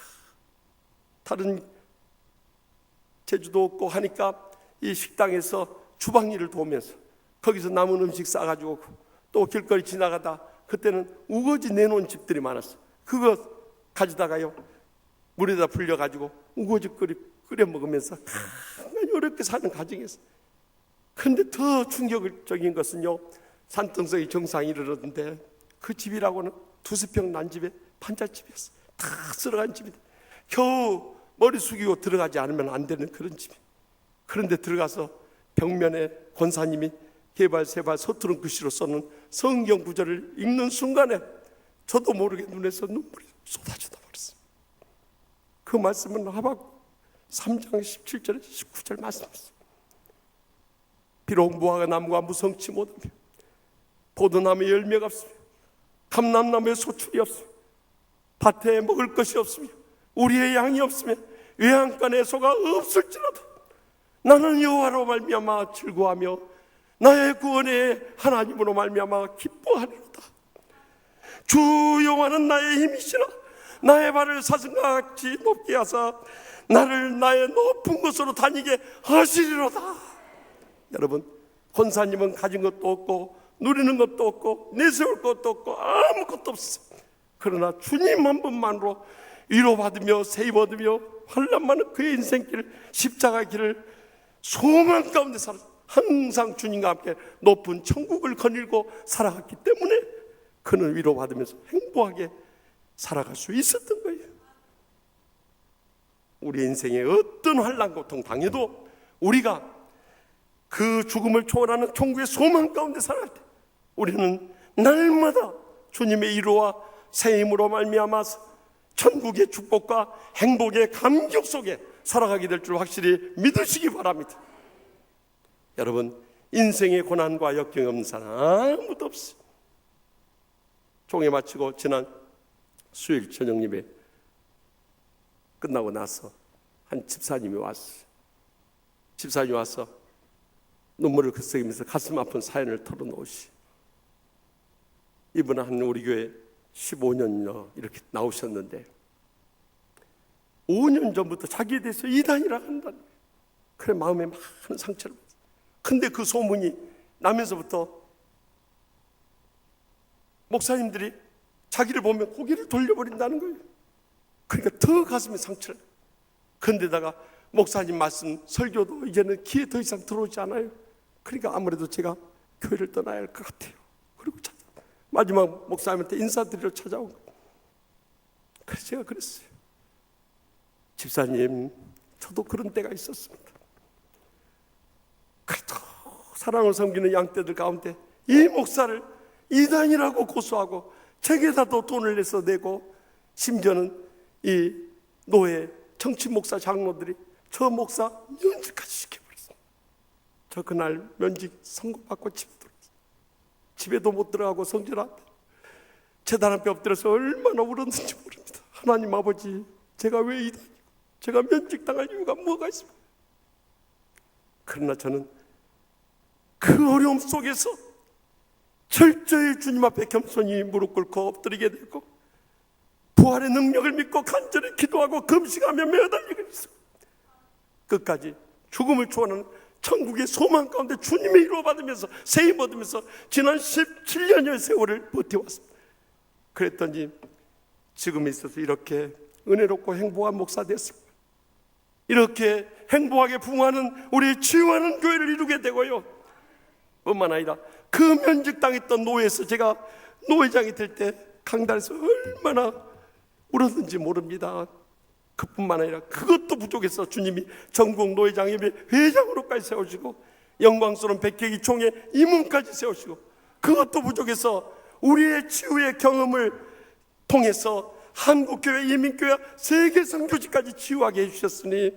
다른 제주도 없고 하니까 이 식당에서 주방 일을 도우면서 거기서 남은 음식 싸가지고 또 길거리 지나가다 그때는 우거지 내놓은 집들이 많았어요. 그거 가져다가요 물에다 불려가지고 우거지 끓여 먹으면서 간간히 어렵게 사는 가정이었어요. 그런데 더 충격적인 것은요 산등성이 정상에 이르렀는데 그 집이라고는 두세 평 난 집에 판잣집이었어요. 다 쓸어간 집인데 겨우 머리 숙이고 들어가지 않으면 안 되는 그런 집이. 그런데 들어가서 벽면에 권사님이 개발세발 서투른 글씨로 써놓은 성경 구절을 읽는 순간에 저도 모르게 눈에서 눈물이 쏟아지다 버렸어요. 그 말씀은 하박국 3장 17절에 19절 말씀이었어요. 비록 무화과 나무가 무성치 못하며 포도나무에 열매가 없으며 감람나무에 소출이 없으며 밭에 먹을 것이 없으며 우리의 양이 없으며 외양간에 소가 없을지라도 나는 여호와로 말미암아 즐거워하며 나의 구원의 하나님으로 말미암아 기뻐하리로다. 주 여호와는 나의 힘이시라 나의 발을 사슴과 같이 높게 하사 나를 나의 높은 곳으로 다니게 하시리로다. 여러분 권사님은 가진 것도 없고 누리는 것도 없고 내세울 것도 없고 아무것도 없어요. 그러나 주님 한 분만으로 위로받으며 세입 얻으며 환난 많은 그의 인생길, 십자가 길을 소망 가운데 살아 항상 주님과 함께 높은 천국을 거닐고 살아갔기 때문에 그는 위로받으면서 행복하게 살아갈 수 있었던 거예요. 우리 인생에 어떤 환난 고통 당해도 우리가 그 죽음을 초월하는 천국의 소망 가운데 살아갈 때 우리는 날마다 주님의 위로와 새 힘으로 말미암아서 천국의 축복과 행복의 감격 속에 살아가게 될 줄 확실히 믿으시기 바랍니다. 여러분, 인생의 고난과 역경이 없는 사람 아무도 없어요. 종회 마치고 지난 수요일 저녁 예배 끝나고 나서 한 집사님이 왔어요. 집사님이 와서 눈물을 글썽이면서 가슴 아픈 사연을 털어놓으시. 이분은 한 우리 교회 15년여 이렇게 나오셨는데 5년 전부터 자기에 대해서 이단이라고 한다는 거예요. 그래 마음에 많은 상처를 받았어요. 근데 그 소문이 나면서부터 목사님들이 자기를 보면 고개를 돌려버린다는 거예요. 그러니까 더 가슴에 상처를. 그런데다가 목사님 말씀 설교도 이제는 귀에 더 이상 들어오지 않아요. 그러니까 아무래도 제가 교회를 떠나야 할 것 같아요. 그리고 마지막 목사님한테 인사드리러 찾아온 거예요. 그래서 제가 그랬어요. 집사님, 저도 그런 때가 있었습니다. 그래도 사랑을 섬기는 양떼들 가운데 이 목사를 이단이라고 고소하고 책에다도 돈을 내서 내고 심지어는 이 노예 정치 목사 장로들이 저 목사 면직까지 시켜버렸습니다. 저 그날 면직 선고받고 집에 들어왔어요. 집에도 못 들어가고 성전한테 제단 앞에 엎드려서 얼마나 울었는지 모릅니다. 하나님 아버지, 제가 왜 이단이고 제가 면직당할 이유가 뭐가 있습니까? 그러나 저는 그 어려움 속에서 철저히 주님 앞에 겸손히 무릎 꿇고 엎드리게 되고 부활의 능력을 믿고 간절히 기도하고 금식하며 매달리게 됐어요. 끝까지 죽음을 초월하는 천국의 소망 가운데 주님의 위로 받으면서 세임 얻으면서 지난 17년여의 세월을 버텨왔습니다. 그랬더니 지금에 있어서 이렇게 은혜롭고 행복한 목사 됐습니다. 이렇게 행복하게 부흥하는 우리 치유하는 교회를 이루게 되고요. 뿐만 아니라 그 면직당했던 노예에서 제가 노회장이 될 때 강단에서 얼마나 울었는지 모릅니다. 그뿐만 아니라 그것도 부족해서 주님이 전국 노회장협의 회장으로까지 세우시고 영광스러운 백회기 총회 임원까지 세우시고 그것도 부족해서 우리의 치유의 경험을 통해서 한국교회, 이민교회, 세계 선교지까지 치유하게 해주셨으니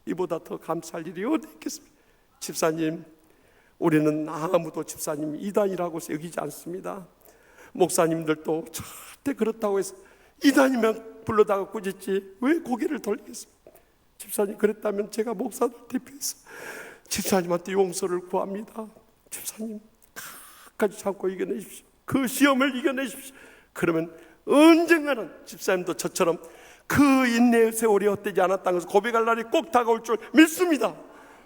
이보다 더 감사할 일이 어디 있겠습니까? 집사님, 우리는 아무도 집사님 이단이라고 여기지 않습니다. 목사님들도 절대 그렇다고 해서 이단이면 불러다가 꾸짖지 왜 고개를 돌리겠습니까? 집사님 그랬다면 제가 목사들 대표해서 집사님한테 용서를 구합니다. 집사님 끝까지 참고 이겨내십시오. 그 시험을 이겨내십시오. 그러면 언젠가는 집사님도 저처럼 그 인내의 세월이 헛되지 않았다는 것을 고백할 날이 꼭 다가올 줄 믿습니다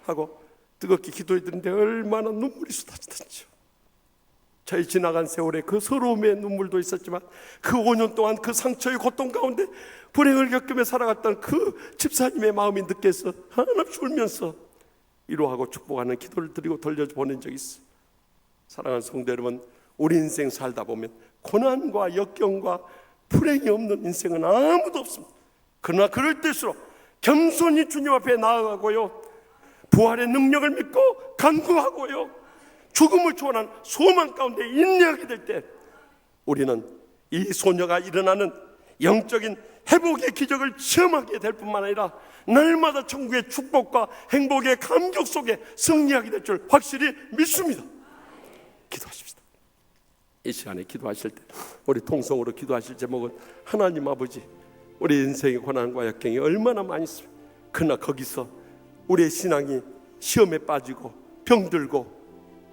하고 뜨겁게 기도해 드는데 얼마나 눈물이 쏟아지던지요. 저희 지나간 세월에 그 서러움의 눈물도 있었지만 그 5년 동안 그 상처의 고통 가운데 불행을 겪으며 살아갔던 그 집사님의 마음이 느껴서 한없이 울면서 위로하고 축복하는 기도를 드리고 돌려보낸 적이 있어요. 사랑하는 성도 여러분, 우리 인생 살다 보면 고난과 역경과 불행이 없는 인생은 아무도 없습니다. 그러나 그럴 때일수록 겸손히 주님 앞에 나아가고요, 부활의 능력을 믿고 간구하고요, 죽음을 초월한 소망 가운데 인내하게 될 때 우리는 이 소녀가 일어나는 영적인 회복의 기적을 체험하게 될 뿐만 아니라 날마다 천국의 축복과 행복의 감격 속에 승리하게 될 줄 확실히 믿습니다. 기도하십시다. 이 시간에 기도하실 때 우리 통성으로 기도하실 제목은 하나님 아버지, 우리 인생의 고난과 역경이 얼마나 많이 있습니까? 그러나 거기서 우리의 신앙이 시험에 빠지고 병들고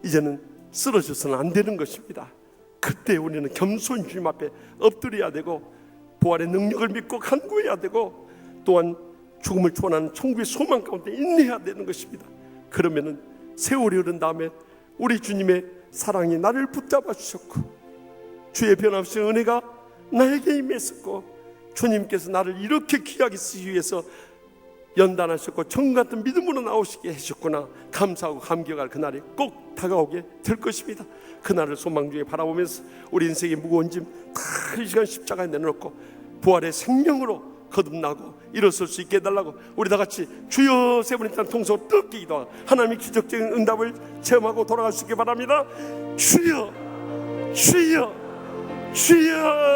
이제는 쓰러져서는 안 되는 것입니다. 그때 우리는 겸손히 주님 앞에 엎드려야 되고 부활의 능력을 믿고 간구해야 되고 또한 죽음을 초월하는 천국의 소망 가운데 인내해야 되는 것입니다. 그러면은 세월이 흐른 다음에 우리 주님의 사랑이 나를 붙잡아 주셨고, 주의 변함없이 은혜가 나에게 임했었고, 주님께서 나를 이렇게 귀하게 쓰기 위해서 연단하셨고 정 같은 믿음으로 나오시게 해주셨구나, 감사하고 감격할 그날이 꼭 다가오게 될 것입니다. 그날을 소망 중에 바라보면서 우리 인생의 무거운 짐 다 이 시간 십자가에 내놓고 부활의 생명으로 거듭나고 일어설 수 있게 해달라고 우리 다 같이 주여 세 번의 통성으로 뜨겁게 기도하고 하나님의 기적적인 응답을 체험하고 돌아갈 수 있게 바랍니다. 주여 주여 주여.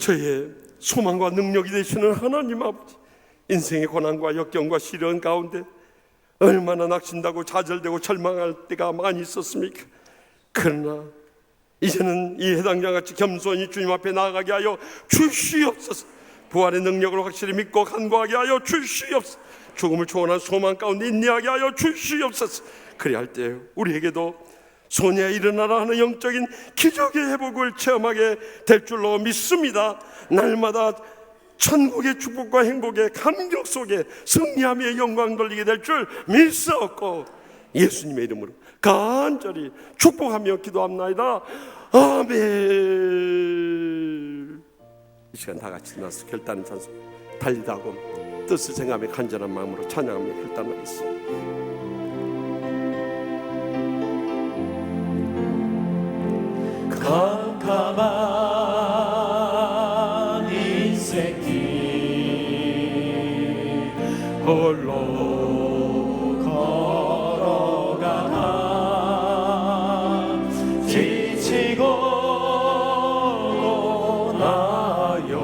저의 소망과 능력이 되시는 하나님 아버지, 인생의 고난과 역경과 시련 가운데 얼마나 낙심하고 좌절되고 절망할 때가 많이 있었습니까? 그러나 이제는 이 해당자같이 겸손히 주님 앞에 나아가게 하여 주시옵소서. 부활의 능력을 확실히 믿고 간구하게 하여 주시옵소서. 죽음을 초월한 소망 가운데 인내하게 하여 주시옵소서. 그리할 때 우리에게도 소녀야 일어나라 하는 영적인 기적의 회복을 체험하게 될 줄로 믿습니다. 날마다 천국의 축복과 행복의 감격 속에 승리하며 영광 돌리게 될 줄 믿사옵고 예수님의 이름으로 간절히 축복하며 기도합나이다. 아멘. 이 시간 다 같이 나서 결단의 찬송 달리다고 뜻을 생각하며 간절한 마음으로 찬양하며 결단하겠습니다. 캄캄한 인생길 홀로 걸어가다 지치고 나여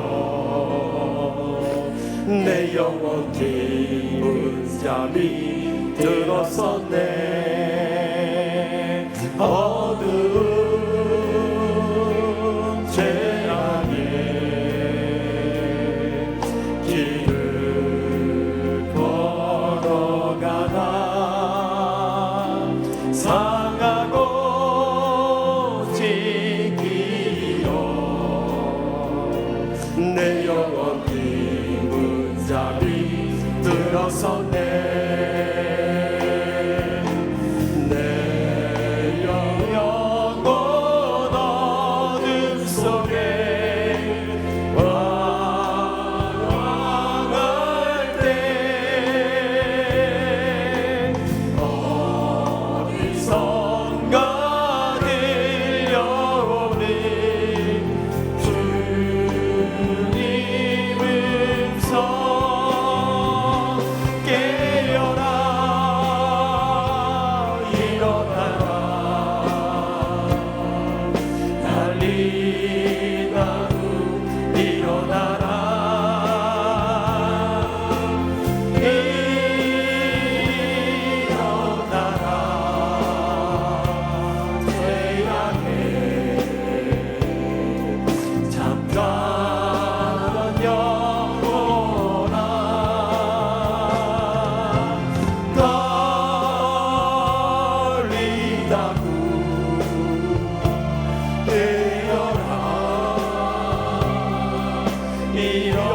내 영혼 깊은 잠이 들었었네. 어두운 내 영혼 깊은 잠이 들었었네. 내 영혼 어둠 속에 환영한 일어나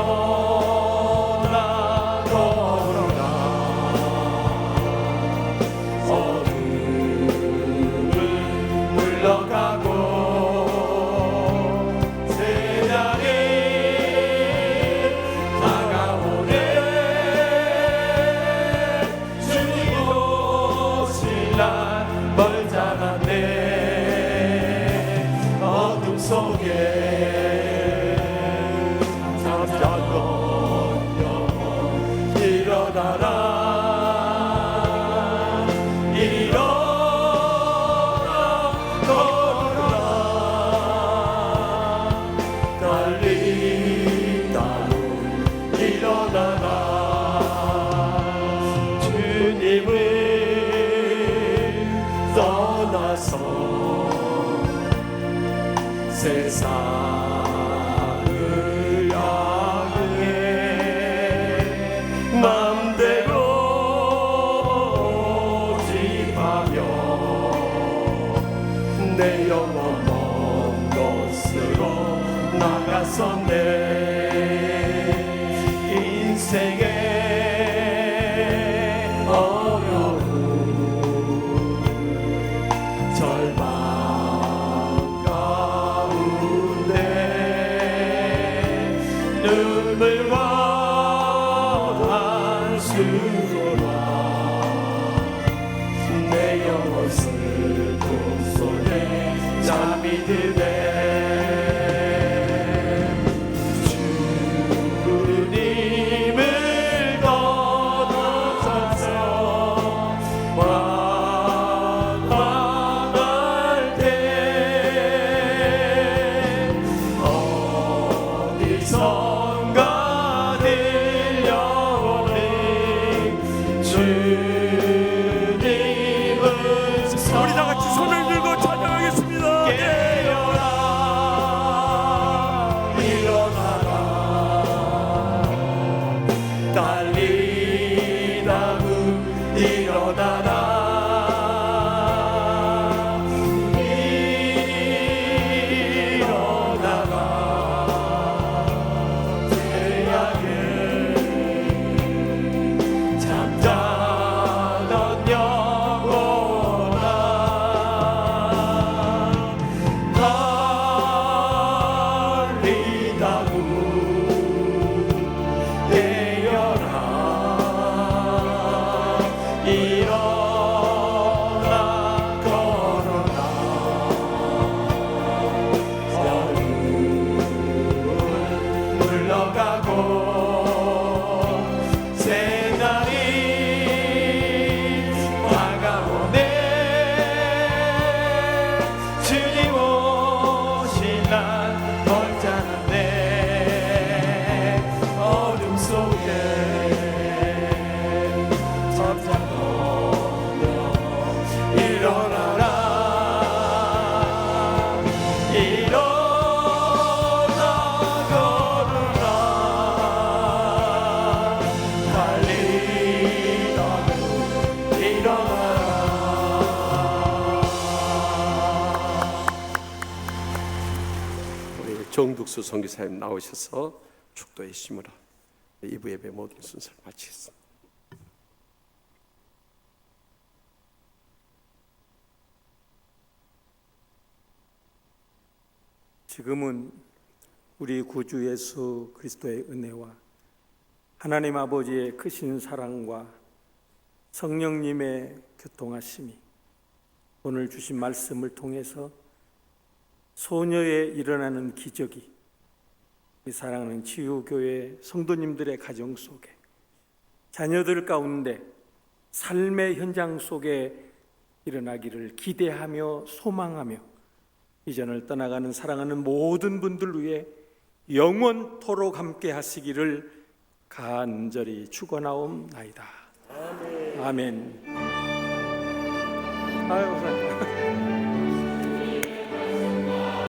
걸어라. 어둠은 물러가고 새날이 다가오네. 주님 오실 날 멀잖아네. 어둠 속에 잠자던 영혼 일어나라. 일어나 걸어라. 달리다 일어나라. 주님을 떠나서 세상을 향해 맘대로 집하며 내 영혼 먼 곳으로 나갔었네. 인생의 어려움 절망 가운데 눈물과 한숨으로 내 영혼 슬픔 속에 잠이 드네. 주님을 떠나서 만날 때 어디선가 들려오는 주님을 우리 다 같이 손을 들고 찬양하겠습니다. 깨어라. 일어나라. 달리다구 일어나라. 일어나라. 태양에 잠자던 영혼아 달리다구 깨어라. 일어나 걸어라. 어둠은 물러가고 새날이 다가오네. 주님 오실 날 멀잖아네. 어둠 속에 잠자던 영혼 일어나라. 일어나 걸어라. 달리다구 일어나라. 우리 정득수 선교사님 나오셔서 축도의 심으라. 2부 예배 모든 순서를 마치겠습니다. 지금은 우리 구주 예수 그리스도의 은혜와 하나님 아버지의 크신 사랑과 성령님의 교통하심이 오늘 주신 말씀을 통해서 소녀에 일어나는 기적이 우리 사랑하는 치유교회 성도님들의 가정 속에 자녀들 가운데 삶의 현장 속에 일어나기를 기대하며 소망하며 이전을 떠나가는 사랑하는 모든 분들 위해 영원토록 함께 하시기를 간절히 축원하옵나이다. 아멘. 아유, 감사합니다.